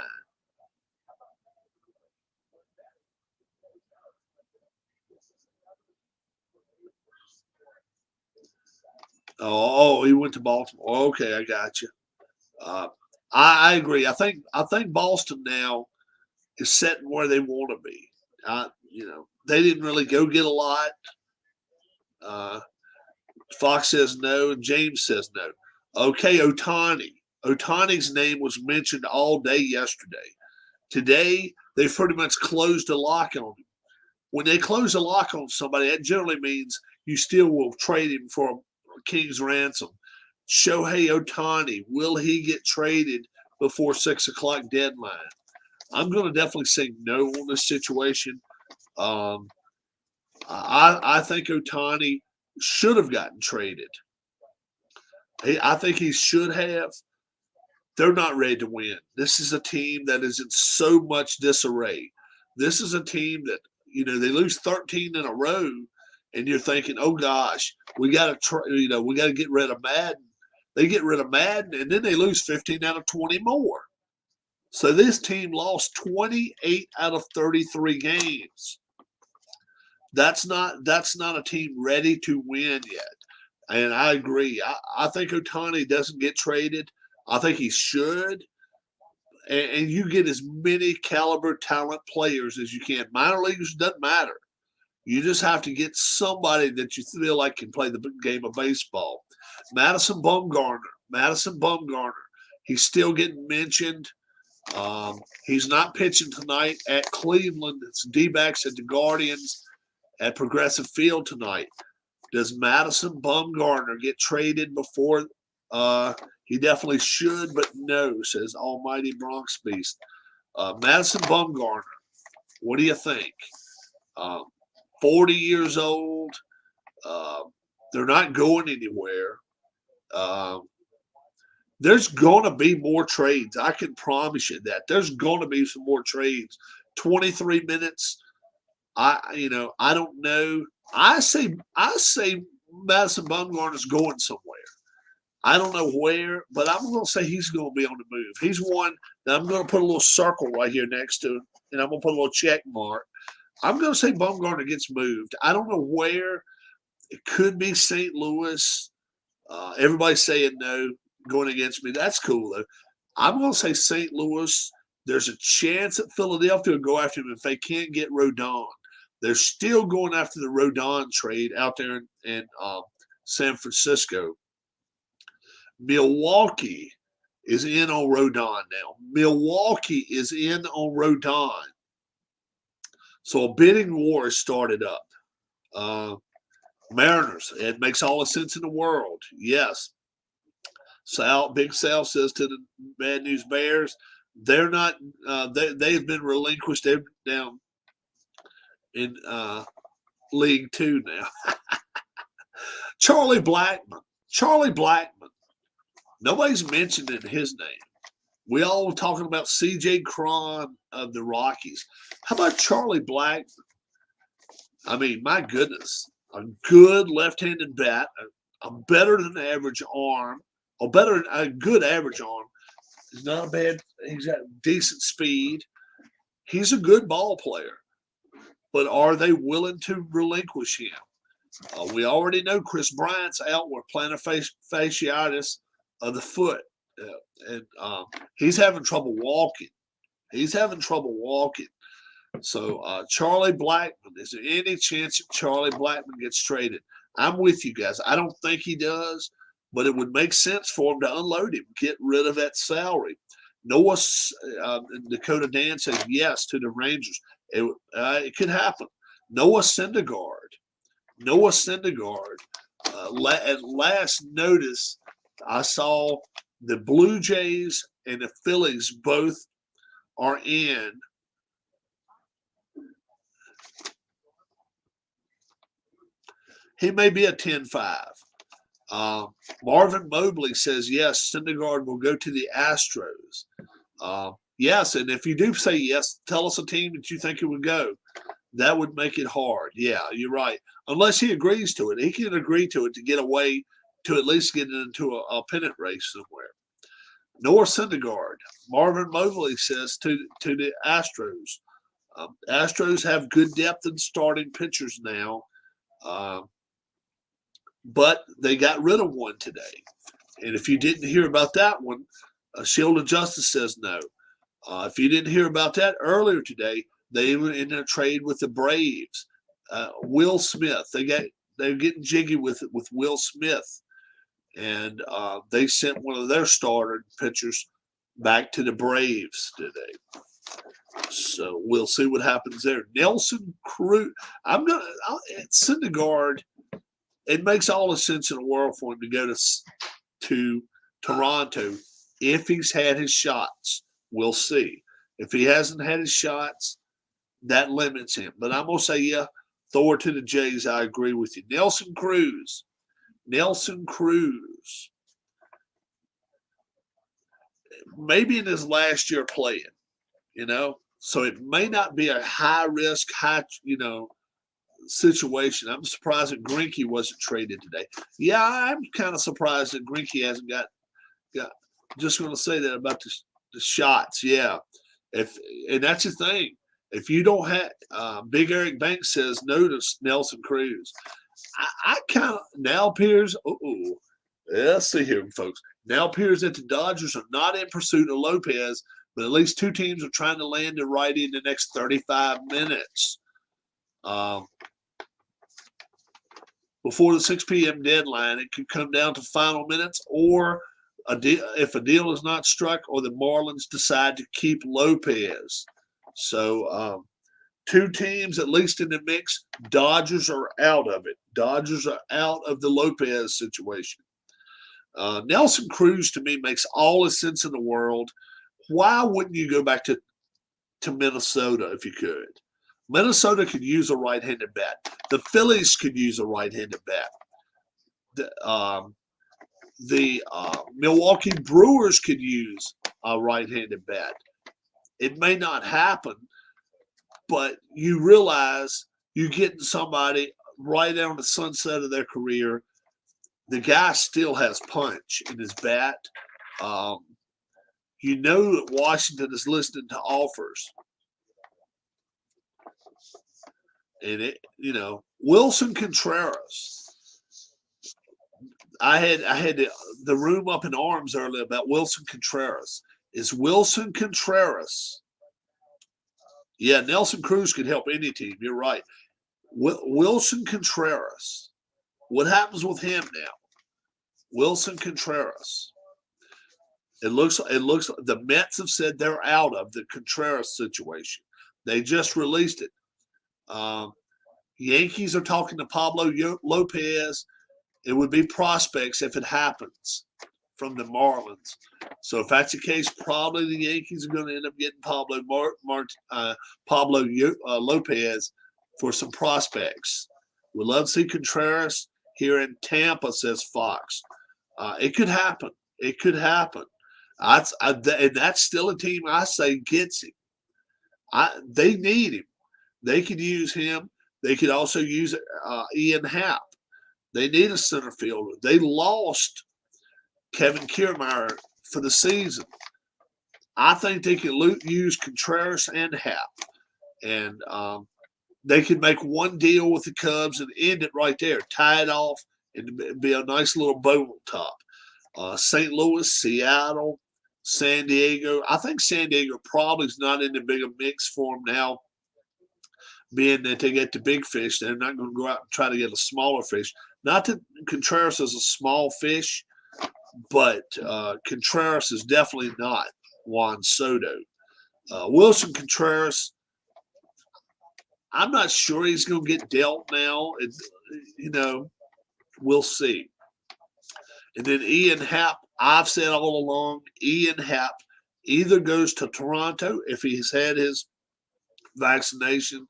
Oh, he went to Baltimore. Okay, I got you. I agree. I think Boston now is sitting where they want to be. They didn't really go get a lot. Fox says no, and James says no. Okay, Ohtani. Ohtani's name was mentioned all day yesterday. Today, they've pretty much closed a lock on him. When they close a lock on somebody, that generally means you still will trade him for a king's ransom. Shohei Ohtani, will he get traded before 6 o'clock deadline? I'm going to definitely say no on this situation. I think Ohtani should have gotten traded. I think he should have. They're not ready to win. This is a team that is in so much disarray. This is a team that, they lose 13 in a row, and you're thinking, oh gosh, we got to, we got to get rid of Madden. They get rid of Madden, and then they lose 15 out of 20 more. So this team lost 28 out of 33 games. That's not a team ready to win yet. And I agree. I think Ohtani doesn't get traded. I think he should. And you get as many caliber talent players as you can. Minor leaguers doesn't matter. You just have to get somebody that you feel like can play the game of baseball. Madison Bumgarner. He's still getting mentioned. He's not pitching tonight at Cleveland. It's D-backs at the Guardians at Progressive Field tonight. Does Madison Bumgarner get traded before? He definitely should, but no, says Almighty Bronx Beast. Madison Bumgarner, what do you think? 40 years old. They're not going anywhere. There's going to be more trades. I can promise you that. There's going to be some more trades. 23 minutes. I don't know. I say Madison Bumgarner's going somewhere. I don't know where, but I'm going to say he's going to be on the move. He's one that I'm going to put a little circle right here next to him, and I'm going to put a little check mark. I'm going to say Bumgarner gets moved. I don't know where. It could be St. Louis. Everybody's saying no, going against me. That's cool, though. I'm going to say St. Louis. There's a chance that Philadelphia will go after him if they can't get Rodon. They're still going after the Rodon trade out there in San Francisco. Milwaukee is in on Rodon now. Milwaukee is in on Rodon. So a bidding war has started up. Mariners, it makes all the sense in the world. Yes. Big Sal says to the Bad News Bears, they're not, they've been relinquished. They're down in League Two now. Charlie Blackmon. Nobody's mentioning his name. We all were talking about C.J. Cron of the Rockies. How about Charlie Blackmon? I mean, my goodness. A good left-handed bat, a better than average arm, a good average arm. He's not a bad, he's got decent speed. He's a good ball player. But are they willing to relinquish him? We already know Chris Bryant's out with plantar fasciitis of the foot. And he's having trouble walking. So Charlie Blackmon, is there any chance that Charlie Blackmon gets traded? I'm with you guys. I don't think he does, but it would make sense for him to unload him, get rid of that salary. Noah Dakota Dan says yes to the Rangers. It could happen. Noah Syndergaard. At last notice, I saw The Blue Jays and the Phillies both are in. He may be a 10-5. Marvin Mobley says, yes, Syndergaard will go to the Astros. Yes, and if you do say yes, tell us a team that you think it would go. That would make it hard. Yeah, you're right. Unless he agrees to it. He can agree to it to get away, to at least get into a pennant race somewhere. Nor Syndergaard. Marvin Mobley says to the Astros. Astros have good depth in starting pitchers now. But they got rid of one today. And if you didn't hear about that one, Shield of Justice says no. If you didn't hear about that earlier today, they were in a trade with the Braves. Will Smith, they're getting jiggy with Will Smith, and they sent one of their starter pitchers back to the Braves today. So we'll see what happens there. Nelson Cruz, Syndergaard. It makes all the sense in the world for him to go to Toronto if he's had his shots. We'll see. If he hasn't had his shots, that limits him. But I'm going to say, yeah, Thor to the Jays. I agree with you. Nelson Cruz. Maybe in his last year playing, So it may not be a high risk, situation. I'm surprised that Greinke wasn't traded today. Yeah, I'm kind of surprised that Greinke hasn't got. Just going to say that about the shots. Yeah, and that's the thing. If you don't have, Big Eric Banks says no to Nelson Cruz. I kind of now appears. Let's see here, folks. Now appears that the Dodgers are not in pursuit of Lopez, but at least two teams are trying to land a righty in the next 35 minutes. Before the 6 p.m. deadline, it could come down to final minutes or if a deal is not struck or the Marlins decide to keep Lopez. So two teams, at least in the mix, Dodgers are out of it. Dodgers are out of the Lopez situation. Nelson Cruz, to me, makes all the sense in the world. Why wouldn't you go back to Minnesota if you could? Minnesota could use a right-handed bat. The Phillies could use a right-handed bat. The Milwaukee Brewers could use a right-handed bat. It may not happen, but you realize you're getting somebody right on the sunset of their career. The guy still has punch in his bat. You know that Washington is listening to offers. And Wilson Contreras. I had the room up in arms earlier about Wilson Contreras. Is Wilson Contreras? Yeah, Nelson Cruz could help any team. You're right. Wilson Contreras. What happens with him now? Wilson Contreras. It looks the Mets have said they're out of the Contreras situation. They just released it. Yankees are talking to Pablo Lopez. It would be prospects if it happens from the Marlins. So if that's the case, probably the Yankees are going to end up getting Pablo Lopez for some prospects. We'd love to see Contreras here in Tampa, says Fox. It could happen. It could happen. And that's still a team I say gets him. They need him. They could use him. They could also use Ian Happ. They need a center fielder. They lost Kevin Kiermaier for the season. I think they could use Contreras and Happ. And they could make one deal with the Cubs and end it right there, tie it off, and be a nice little bow on top. St. Louis, Seattle, San Diego. I think San Diego probably is not in the bigger mix for them now, being that they get the big fish. They're not going to go out and try to get a smaller fish. Not that Contreras is a small fish, but Contreras is definitely not Juan Soto. Wilson Contreras, I'm not sure he's going to get dealt now. We'll see. And then Ian Happ, I've said all along, Ian Happ either goes to Toronto if he's had his vaccination,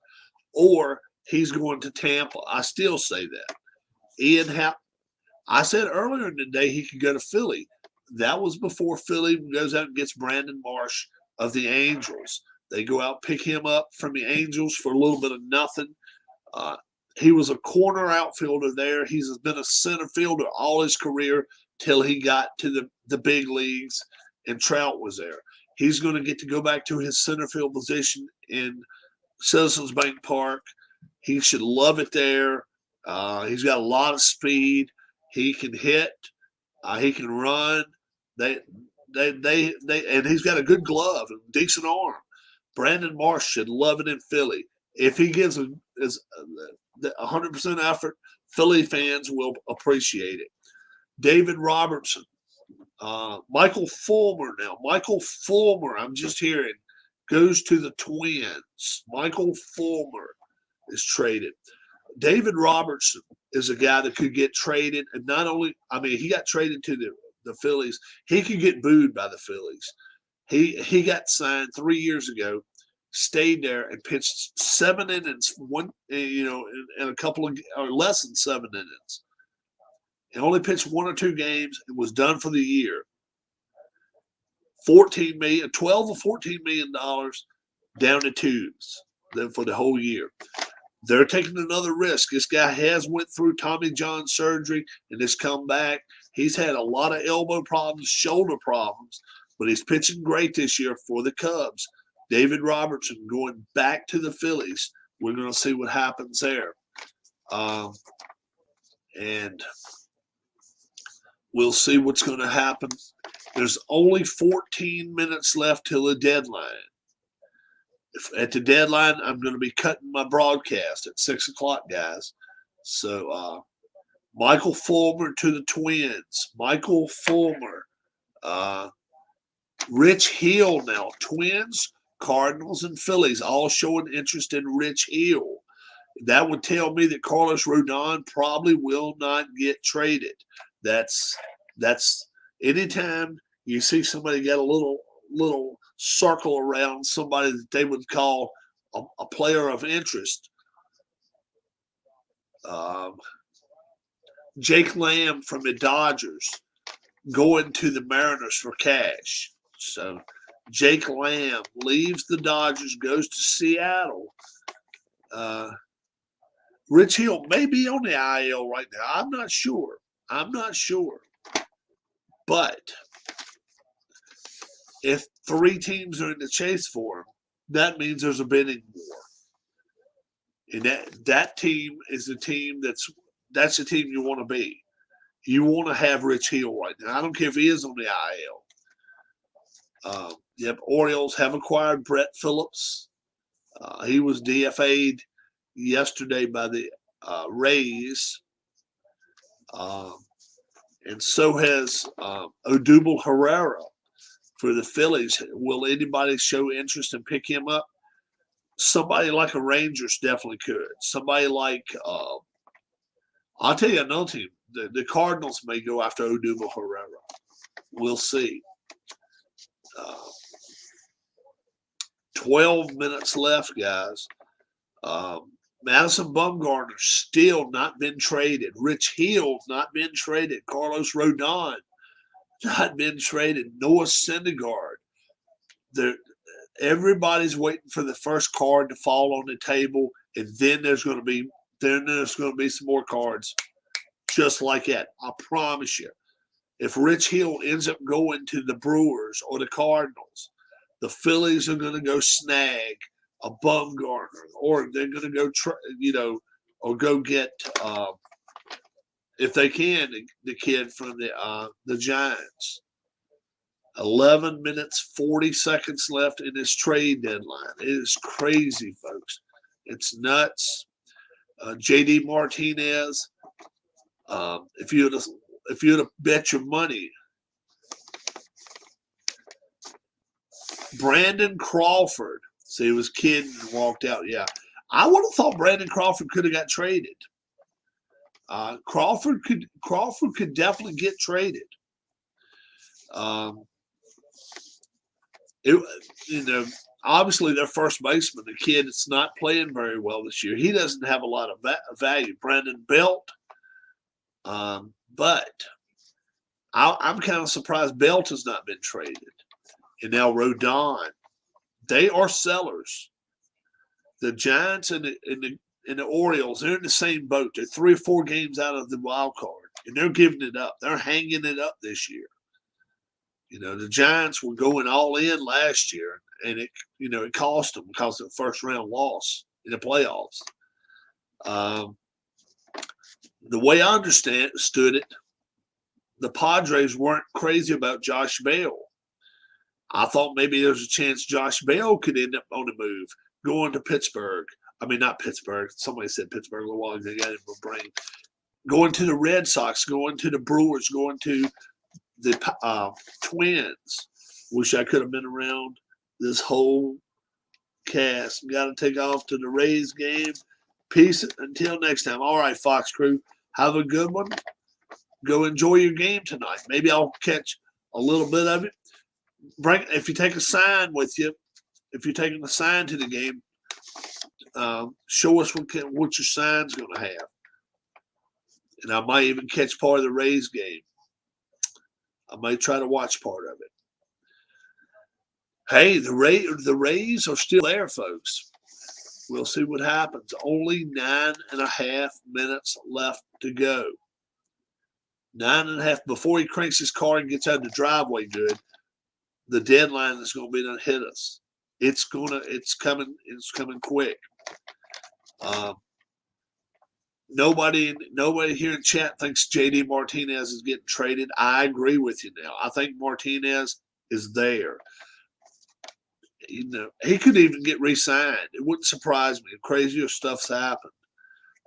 or he's going to Tampa. I still say that. Ian Happ, I said earlier in the day he could go to Philly. That was before Philly goes out and gets Brandon Marsh of the Angels. They go out, pick him up from the Angels for a little bit of nothing. He was a corner outfielder there. He's been a center fielder all his career till he got to the big leagues and Trout was there. He's going to get to go back to his center field position in Citizens Bank Park. He should love it there. He's got a lot of speed. He can hit. He can run. And he's got a good glove and decent arm. Brandon Marsh should love it in Philly. If he gives a 100% effort, Philly fans will appreciate it. David Robertson, Michael Fulmer now. Michael Fulmer, I'm just hearing, goes to the Twins. Michael Fulmer is traded. David Robertson is a guy that could get traded, and not only, he got traded to the Phillies. He could get booed by the Phillies. He got signed 3 years ago, stayed there and pitched 7 innings, in a couple of or less than 7 innings. He only pitched 1 or 2 games and was done for the year. $12 or $14 million down to twos for the whole year. They're taking another risk. This guy has went through Tommy John surgery and has come back. He's had a lot of elbow problems, shoulder problems, but he's pitching great this year for the Cubs. David Robertson going back to the Phillies. We're going to see what happens there. And we'll see what's going to happen. There's only 14 minutes left till the deadline. At the deadline, I'm going to be cutting my broadcast at 6 o'clock, guys. So Michael Fulmer to the Twins. Michael Fulmer. Rich Hill now. Twins, Cardinals, and Phillies all showing interest in Rich Hill. That would tell me that Carlos Rodon probably will not get traded. That's anytime you see somebody get a little circle around somebody that they would call a player of interest. Jake Lamb from the Dodgers going to the Mariners for cash. So Jake Lamb leaves the Dodgers, goes to Seattle. Rich Hill may be on the IL right now. I'm not sure. But if 3 teams are in the chase for him, that means there's a bidding war. And that team is the team that's the team you want to be. You want to have Rich Hill right now. I don't care if he is on the IL. Orioles have acquired Brett Phillips. He was DFA'd yesterday by the Rays. And so has Odubel Herrera for the Phillies. Will anybody show interest and pick him up? Somebody like a Rangers definitely could. Somebody like, I'll tell you another team. The Cardinals may go after Odubel Herrera. We'll see. 12 minutes left, guys. Madison Bumgarner still not been traded. Rich Hill not been traded. Carlos Rodon not been traded. Noah Syndergaard. Everybody's waiting for the first card to fall on the table, and then there's going to be some more cards just like that. I promise you. If Rich Hill ends up going to the Brewers or the Cardinals, the Phillies are going to go snag a Bumgarner, or they're going to go, or go get, if they can, the kid from the Giants. 11 minutes, 40 seconds left in this trade deadline. It is crazy, folks. It's nuts. Jd Martinez, if you had to bet your money, Brandon Crawford. See, he was kidding and walked out. Yeah. I would have thought Brandon Crawford could have got traded. Crawford could definitely get traded. It, you know, obviously their first baseman, the kid that's not playing very well this year, he doesn't have a lot of value. Brandon Belt, but I'm kind of surprised Belt has not been traded. And now Rodon, they are sellers. The Giants and the Orioles, they're in the same boat. They're 3 or 4 games out of the wild card, and they're giving it up. They're hanging it up this year. You know, the Giants were going all in last year, and it cost them because of the first round loss in the playoffs. The way I understood it, the Padres weren't crazy about Josh Bale. I thought maybe there's a chance Josh Bale could end up on the move, going to Pittsburgh. I mean, not Pittsburgh. Somebody said Pittsburgh a little while ago. They got it in my brain. Going to the Red Sox, going to the Brewers, going to the Twins. Wish I could have been around this whole cast. Got to take off to the Rays game. Peace until next time. All right, Fox Crew. Have a good one. Go enjoy your game tonight. Maybe I'll catch a little bit of it. If you take a sign with you, if you're taking a sign to the game, show us what your sign's going to have. And I might even catch part of the Rays game. I might try to watch part of it. Hey, the Rays are still there, folks. We'll see what happens. Only 9.5 minutes left to go. 9.5 before he cranks his car and gets out of the driveway good. The deadline is going to be done hit us. It's coming quick. Nobody here in chat thinks Jd Martinez is getting traded. I agree with you now. I think Martinez is there. You know, he could even get re-signed. It wouldn't surprise me. Crazier stuff's happened.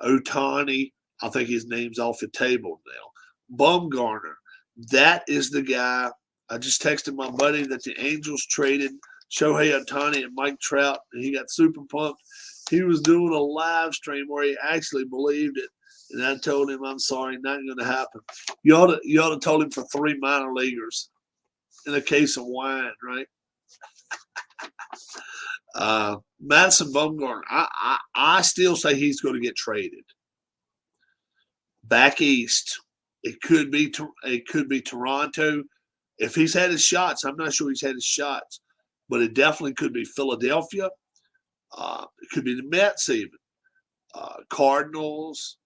Ohtani, I think his name's off the table now. Bumgarner, that is the guy. I just texted my buddy that the Angels traded Shohei Ohtani and Mike Trout, and he got super pumped. He was doing a live stream where he actually believed it, and I told him, "I'm sorry, not going to happen." You ought to told him for 3 minor leaguers and a case of wine, right? Madison Bumgarner, I still say he's going to get traded back east. It could be Toronto. If he's had his shots, I'm not sure he's had his shots, but it definitely could be Philadelphia. It could be the Mets even. Cardinals,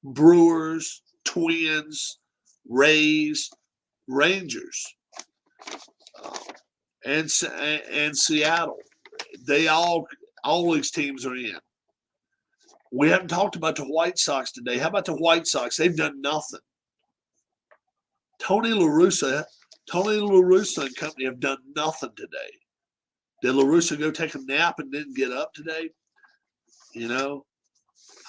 Brewers, Twins, Rays, Rangers, and Seattle. They all these teams are in. We haven't talked about the White Sox today. How about the White Sox? They've done nothing. Tony La Russa and company have done nothing today. Did La Russa go take a nap and didn't get up today? You know,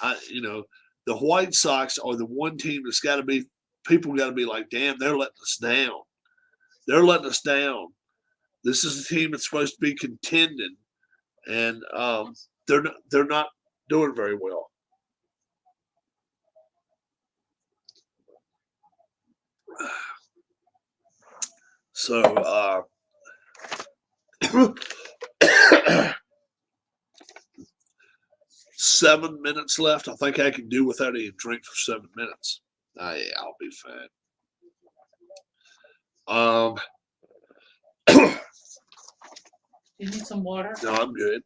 the White Sox are the one team that's got to be. People got to be like, damn, they're letting us down. They're letting us down. This is a team that's supposed to be contending, and they're not doing very well. So 7 minutes left. I think I can do without eating drink for 7 minutes. Yeah, I'll be fine. You need some water? No, I'm good.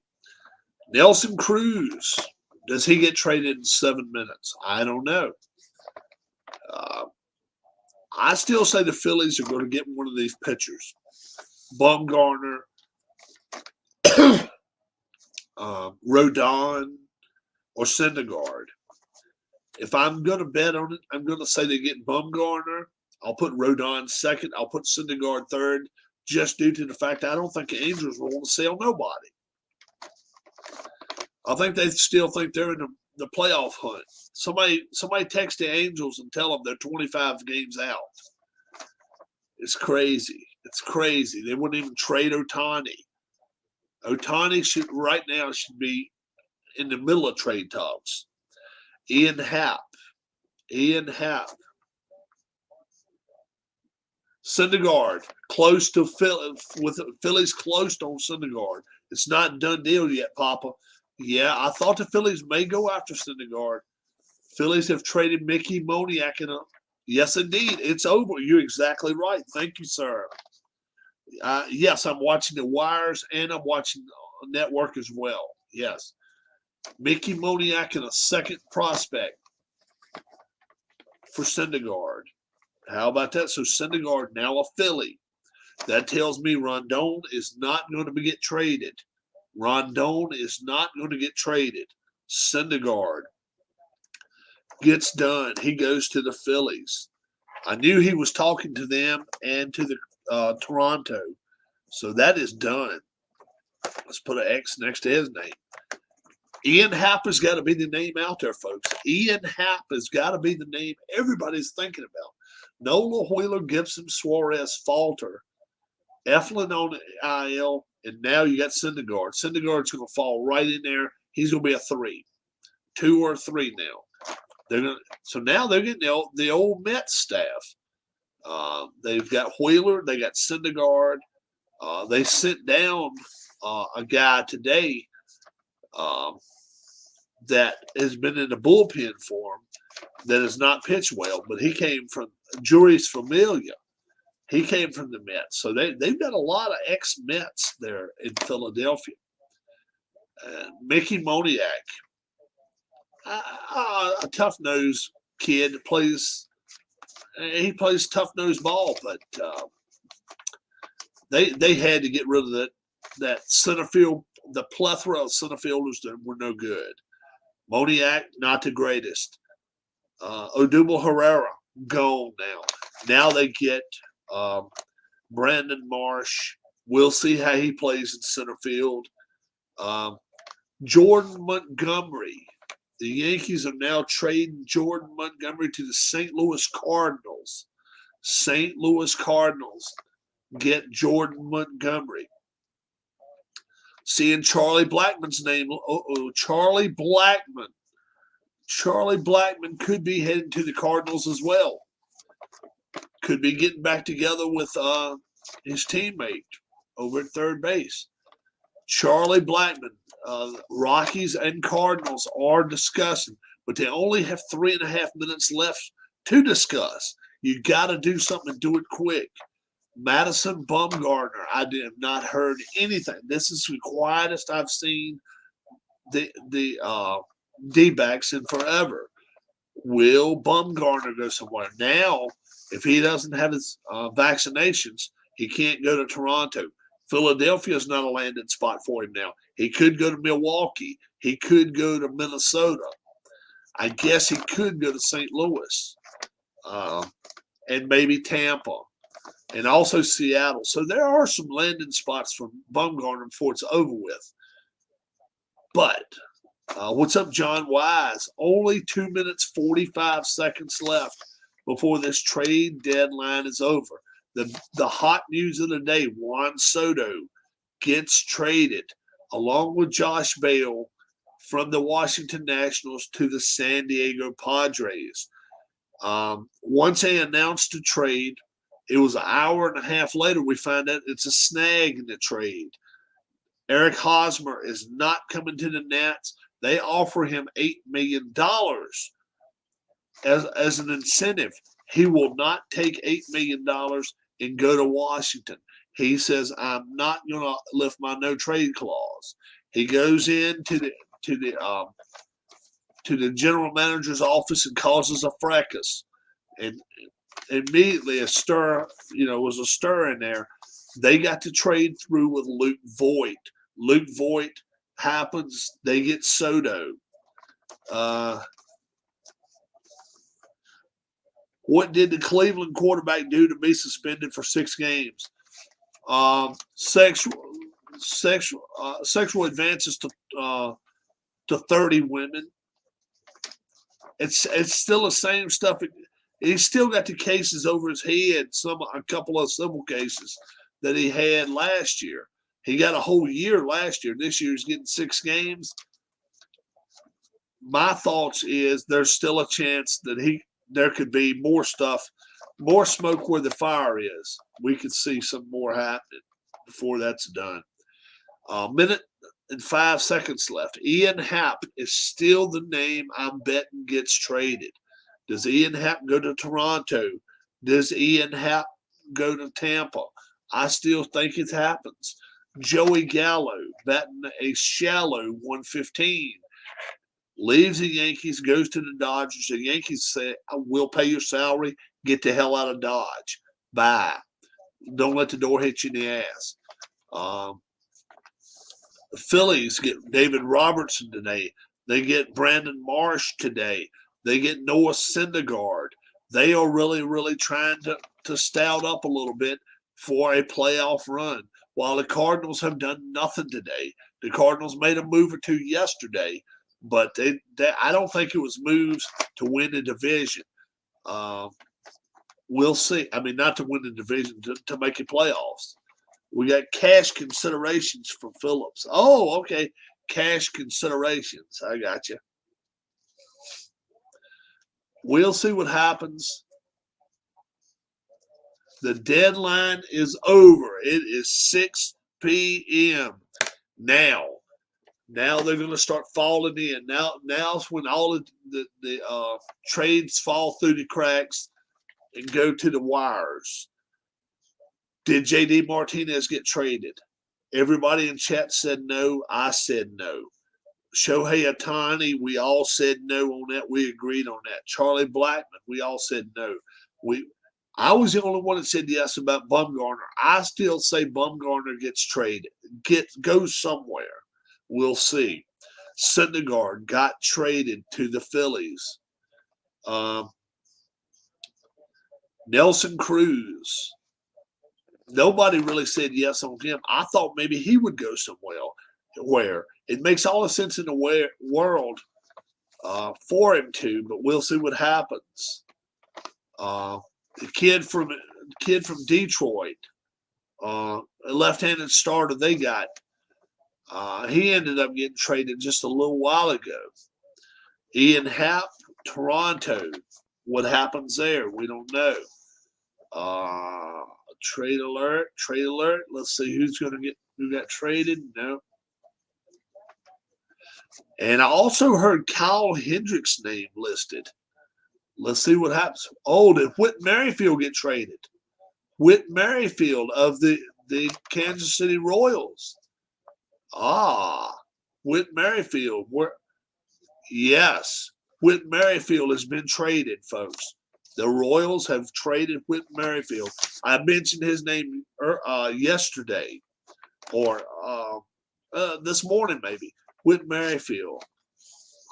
Nelson Cruz. Does he get traded in 7 minutes? I don't know. I still say the Phillies are going to get one of these pitchers. Bumgarner, Rodon, or Syndergaard. If I'm going to bet on it, I'm going to say they get Bumgarner. I'll put Rodon second. I'll put Syndergaard third, just due to the fact I don't think the Angels will want to sell nobody. I think they still think they're in the playoff hunt. Somebody text the Angels and tell them they're 25 games out. It's crazy. It's crazy. They wouldn't even trade Ohtani. Ohtani should be in the middle of trade talks. Ian Happ. Syndergaard, close to with Phillies close on Syndergaard. It's not a done deal yet, Papa. Yeah, I thought the Phillies may go after Syndergaard. Phillies have traded Mickey Moniak in a. Yes, indeed, it's over. You're exactly right. Thank you, sir. Yes, I'm watching the wires and I'm watching the network as well. Yes, Mickey Moniak and a second prospect for Syndergaard. How about that? So Syndergaard now a Philly. That tells me Rondon is not going to get traded. Rondon is not going to get traded. Syndergaard gets done. He goes to the Phillies. I knew he was talking to them and to the Toronto. So that is done. Let's put an X next to his name. Ian Happ has got to be the name out there, folks. Ian Happ has got to be the name everybody's thinking about. Nola, Wheeler, Gibson, Suarez, Falter, Eflin on IL, and now you got Syndergaard. Syndergaard's going to fall right in there. He's going to be a 3, 2 or 3 now. So now they're getting the old Mets staff. They've got Wheeler. They got Syndergaard. They sent down a guy today that has been in the bullpen for him that has not pitched well, but he came from Juris Familia. He came from the Mets. So they've got a lot of ex-Mets there in Philadelphia. Mickey Moniak, a tough-nosed kid, plays tough-nosed ball, but they had to get rid of that center field, the plethora of center fielders that were no good. Moniak, not the greatest. Odubel Herrera, gone now. Now they get Brandon Marsh. We'll see how he plays in center field. Jordan Montgomery. The Yankees are now trading Jordan Montgomery to the St. Louis Cardinals. St. Louis Cardinals get Jordan Montgomery. Seeing Charlie Blackmon's name. Charlie Blackmon. Charlie Blackmon could be heading to the Cardinals as well. Could be getting back together with his teammate over at third base. Charlie Blackmon. Rockies and Cardinals are discussing, but they only have 3.5 minutes left to discuss. You got to do something and do it quick. Madison Bumgarner, I have not heard anything. This is the quietest I've seen the D-backs in forever. Will Bumgarner go somewhere? Now, if he doesn't have his vaccinations, he can't go to Toronto. Philadelphia is not a landing spot for him now. He could go to Milwaukee. He could go to Minnesota. I guess he could go to St. Louis and maybe Tampa and also Seattle. So there are some landing spots for Bumgarner before it's over with. But what's up, John Wise? Only 2 minutes, 45 seconds left before this trade deadline is over. The hot news of the day, Juan Soto gets traded along with Josh Bale from the Washington Nationals to the San Diego Padres. Once they announced the trade, it was an hour and a half later we find out it's a snag in the trade. Eric Hosmer is not coming to the Nats. They offer him $8 million as an incentive. He will not take $8 million and go to Washington. He says, I'm not going to lift my no trade clause. He goes into the general manager's office and causes a fracas. And immediately was a stir in there. They got to trade through with Luke Voigt. Luke Voigt happens. They get Soto. What did the Cleveland quarterback do to be suspended for 6 games? Sexual advances to 30 women. It's still the same stuff. He's still got the cases over his head. A couple of civil cases that he had last year. He got a whole year last year. This year he's getting 6 games. My thoughts is there's still a chance that there could be more stuff more smoke where the fire is. We could see some more happening before that's done. A minute and 5 seconds left. Ian Happ is still the name I'm betting gets traded. Does Ian Happ go to Toronto? Does Ian Happ go to Tampa? I still think it happens. Joey Gallo betting a shallow 115. Leaves the Yankees, goes to the Dodgers. The Yankees say, we'll pay your salary. Get the hell out of Dodge. Bye. Don't let the door hit you in the ass. The Phillies get David Robertson today. They get Brandon Marsh today. They get Noah Syndergaard. They are really, really trying to stout up a little bit for a playoff run. While the Cardinals have done nothing today. The Cardinals made a move or two yesterday, but I don't think it was moves to win the division. We'll see. I mean, not to win the division, to make it playoffs. We got cash considerations from Phillips. Oh, okay. Cash considerations. I got you. We'll see what happens. The deadline is over. It is 6 p.m. Now they're going to start falling in. Now's when all of the trades fall through the cracks and go to the wires. Did Jd Martinez get traded? Everybody in chat said no. I said no. Shohei Ohtani, we all said no on that. We agreed on that. Charlie Blackmon, we all said no. I was the only one that said yes about Bumgarner. I still say Bumgarner gets traded, goes somewhere. We'll see. Syndergaard got traded to the Phillies. Nelson Cruz. Nobody really said yes on him. I thought maybe he would go somewhere where it makes all the sense in the world for him to, but we'll see what happens. The kid from Detroit, a left-handed starter they got, he ended up getting traded just a little while ago. Ian Happ, Toronto. What happens there? We don't know. Trade alert. Let's see who got traded. No. And I also heard Kyle Hendricks' name listed. Let's see what happens. Oh, did Whit Merrifield get traded? Whit Merrifield of the Kansas City Royals. Whit Merrifield. Yes, Whit Merrifield has been traded, folks. The Royals have traded Whit Merrifield. I mentioned his name yesterday or this morning maybe. Whit Merrifield.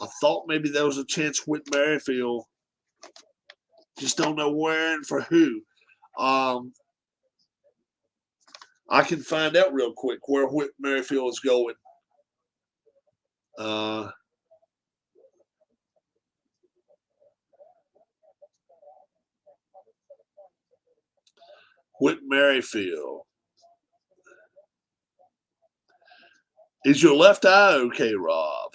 I thought maybe there was a chance Whit Merrifield. Just don't know where and for who. I can find out real quick where Whit Merrifield is going. Whit Merrifield. Is your left eye okay, Rob?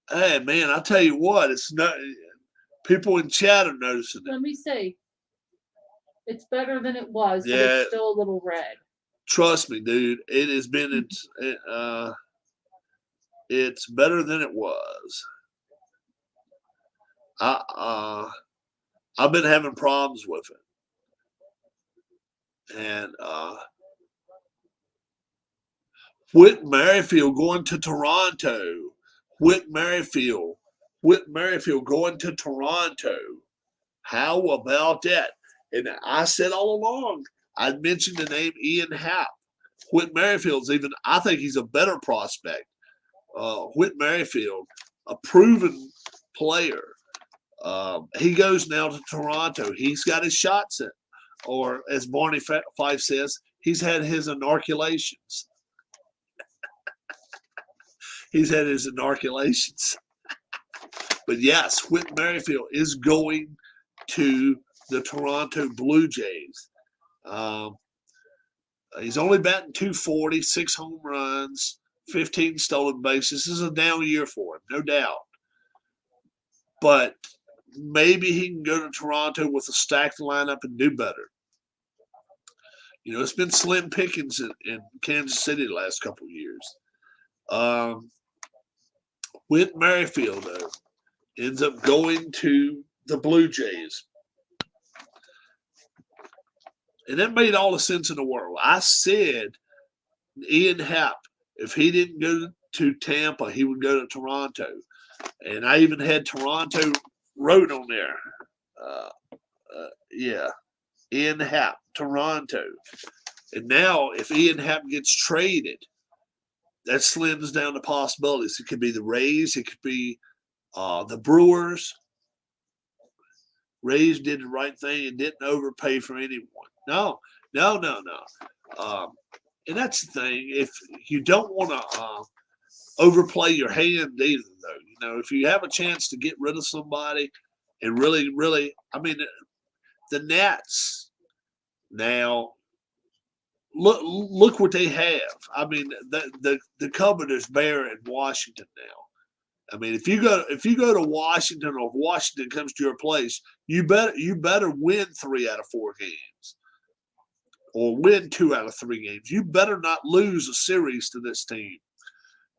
Hey, man, I tell you what, it's not. People in chat are noticing it. Let me see. It's better than it was, but Yeah. it's still a little red. Trust me, dude. It has been. It's better than it was. I've been having problems with it, and Whit Merrifield going to Toronto. Whit Merrifield going to Toronto. How about that? And I said all along, I'd mentioned the name Ian Happ. Whit Merrifield's I think he's a better prospect. Whit Merrifield, a proven player. He goes now to Toronto. He's got his shots in. Or as Barney Fife says, he's had his inoculations. He's had his inoculations. But yes, Whit Merrifield is going to the Toronto Blue Jays. He's only batting .240, 6 home runs, 15 stolen bases. This is a down year for him, no doubt. But maybe he can go to Toronto with a stacked lineup and do better. It's been slim pickings in Kansas City the last couple of years. Whit Merrifield, though, ends up going to the Blue Jays. And that made all the sense in the world. I said Ian Happ, if he didn't go to Tampa, he would go to Toronto. And I even had Toronto wrote on there. Ian Happ, Toronto. And now if Ian Happ gets traded, that slims down the possibilities. It could be the Rays. It could be the Brewers. Rays did the right thing and didn't overpay for anyone. No. And that's the thing. If you don't want to overplay your hand either, though. If you have a chance to get rid of somebody and really, really, the Nats now, look what they have. The cupboard is bare in Washington now. If you go to Washington, or if Washington comes to your place, you better win 3 out of 4 games, or win 2 out of 3 games. You better not lose a series to this team.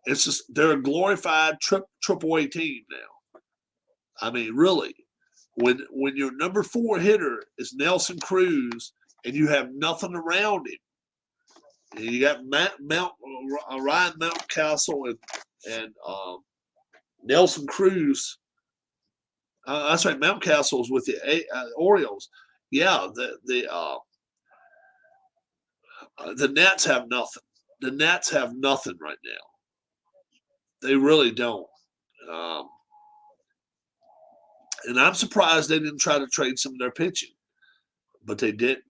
It's just they're a glorified triple-A team now. Really, when your number 4 hitter is Nelson Cruz and you have nothing around him, and you got Ryan Mountcastle and Nelson Cruz. That's right. Mountcastle is with the Orioles. Yeah, the Nats have nothing. The Nats have nothing right now. They really don't. And I'm surprised they didn't try to trade some of their pitching, but they didn't.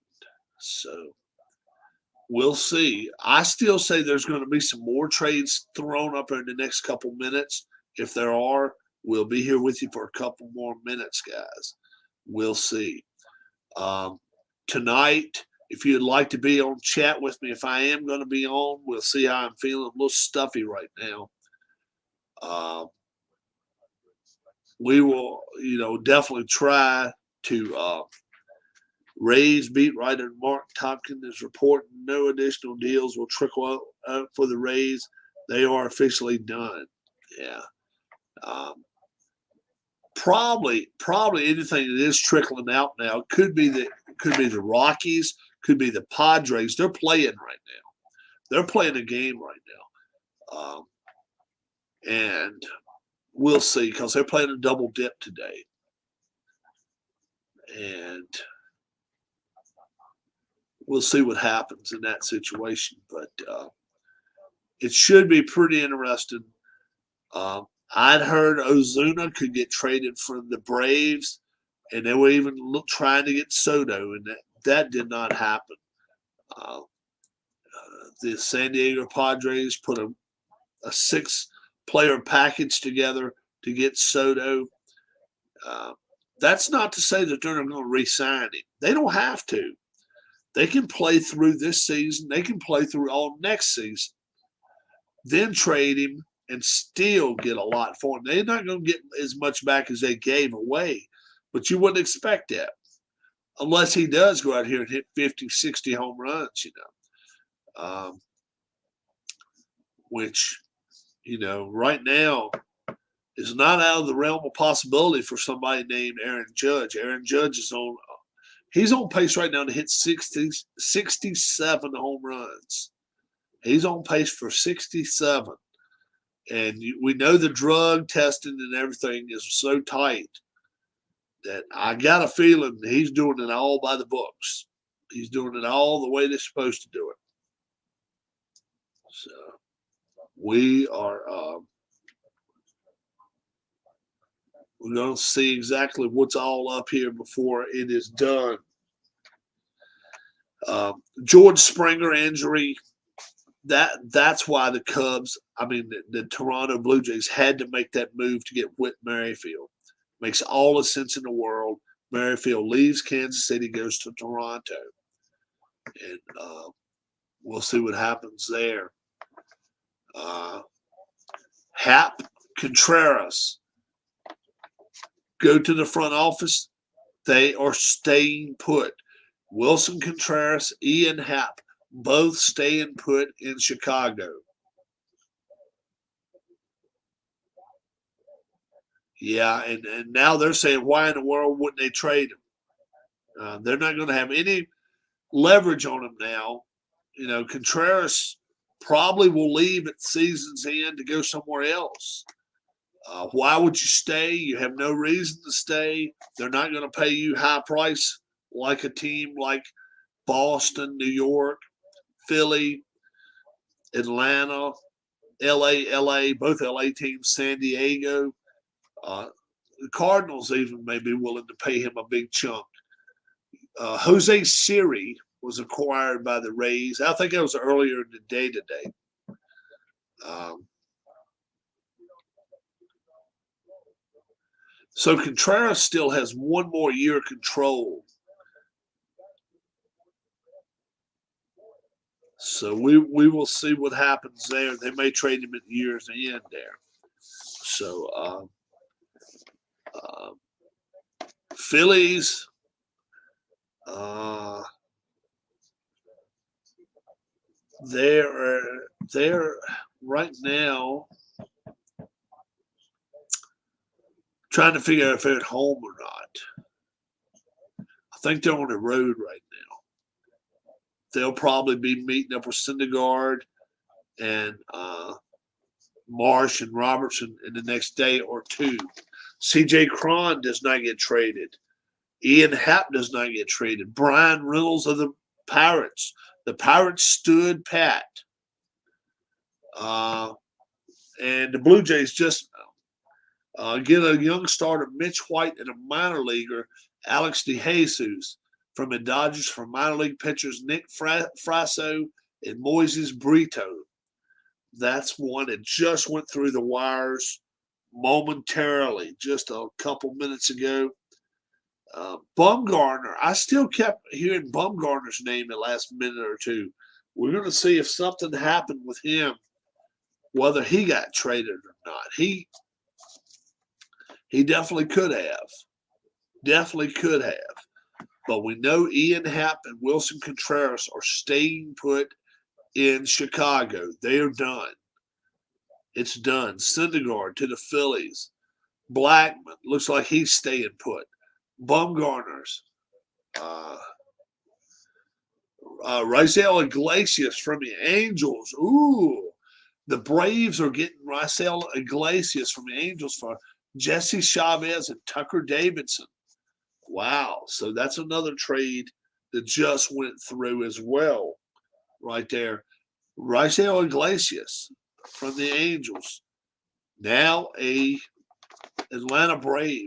So we'll see. I still say there's going to be some more trades thrown up in the next couple minutes. If there are, we'll be here with you for a couple more minutes, guys. We'll see. Tonight, if you'd like to be on chat with me, if I am going to be on, we'll see how I'm feeling. A little stuffy right now. We will, definitely try to Rays beat writer Mark Tompkins is reporting no additional deals will trickle out for the Rays. They are officially done. Yeah. Probably anything that is trickling out now could be the Rockies, could be the Padres. They're playing right now. They're playing a game right now. And we'll see, because they're playing a double dip today. And we'll see what happens in that situation. But it should be pretty interesting. I'd heard Ozuna could get traded from the Braves, and they were even trying to get Soto, and that did not happen. The San Diego Padres put a 6-player package together to get Soto. That's not to say that they're not going to re-sign him. They don't have to. They can play through this season. They can play through all next season. Then trade him and still get a lot for him. They're not going to get as much back as they gave away, but you wouldn't expect that unless he does go out here and hit 50, 60 home runs, which, right now is not out of the realm of possibility for somebody named Aaron Judge. Aaron Judge he's on pace right now to hit 67 home runs. He's on pace for 67. And we know the drug testing and everything is so tight that I got a feeling he's doing it all by the books. He's doing it all the way they're supposed to do it. So we are we're going to see exactly what's all up here before it is done. George Springer injury. That's why the Cubs, the Toronto Blue Jays had to make that move to get Whit Merrifield. Makes all the sense in the world. Merrifield leaves Kansas City, goes to Toronto. And we'll see what happens there. Happ, Contreras. go to the front office. They are staying put. Wilson Contreras, Ian Happ, both staying put in Chicago. Yeah, and now they're saying, why in the world wouldn't they trade him? They're not going to have any leverage on him now. You know, Contreras probably will leave at season's end to go somewhere else. Why would you stay? You have no reason to stay. They're not going to pay you high price like a team like Boston, New York, Philly, Atlanta, LA, both LA teams, San Diego. The Cardinals even may be willing to pay him a big chunk. Jose Siri was acquired by the Rays. I think that was earlier in the day today. So Contreras still has one more year control. So we will see what happens there. They may trade him at year's end there. So Phillies, they're right now trying to figure out if they're at home or not. I think they're on the road right now. They'll probably be meeting up with Syndergaard and Marsh and Robertson in the next day or two. C.J. Cron does not get traded. Ian Happ does not get traded. Brian Reynolds of the Pirates. The Pirates stood pat. And the Blue Jays just get a young starter, Mitch White, and a minor leaguer, Alex DeJesus, from the Dodgers for minor league pitchers Nick Frasso and Moises Brito. That's one that just went through the wires momentarily, just a couple minutes ago. Bumgarner, I still kept hearing Bumgarner's name the last minute or two. We're going to see if something happened with him, whether he got traded or not. He definitely could have. Definitely could have. But we know Ian Happ and Wilson Contreras are staying put in Chicago. They are done. It's done. Syndergaard to the Phillies. Blackman looks like he's staying put. Bumgarner's. Raisel Iglesias from the Angels. Ooh. The Braves are getting Raisel Iglesias from the Angels for Jesse Chavez and Tucker Davidson. Wow. So that's another trade that just went through as well. Right there. Raisel Iglesias from the Angels. Now an Atlanta Brave.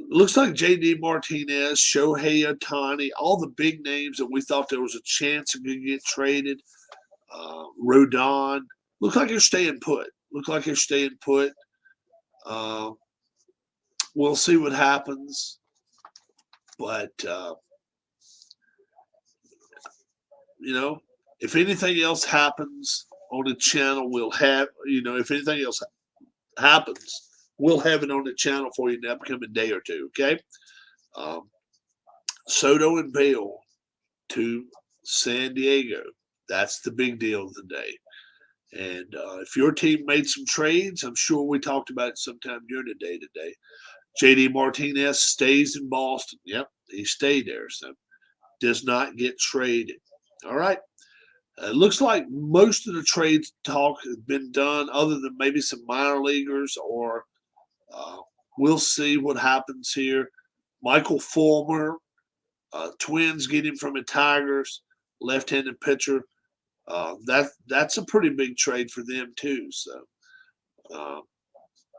Looks like Jd Martinez, Shohei Ohtani, all the big names that we thought there was a chance of going to get traded. Rodon. Look like they're staying put. We'll see what happens. But, if anything else happens on the channel, we'll have, if anything else happens, we'll have it on the channel for you in the upcoming day or two, okay? Soto and Bale to San Diego. That's the big deal of the day. And if your team made some trades, I'm sure we talked about it sometime during the day today. Jd Martinez stays in Boston. Yep, he stayed there, so does not get traded. All right. It looks like most of the trade talk has been done, other than maybe some minor leaguers, or we'll see what happens here. Michael Fulmer, Twins get him from the Tigers, left-handed pitcher. That's a pretty big trade for them too. So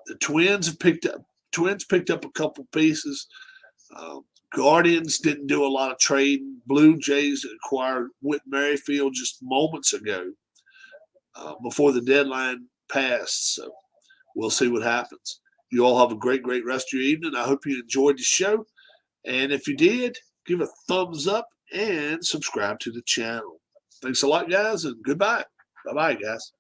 the Twins picked up a couple pieces. Guardians didn't do a lot of trading. Blue Jays acquired Whit Merrifield just moments ago before the deadline passed. So we'll see what happens. You all have a great, great rest of your evening. I hope you enjoyed the show. And if you did, give a thumbs up and subscribe to the channel. Thanks a lot, guys, and goodbye. Bye-bye, guys.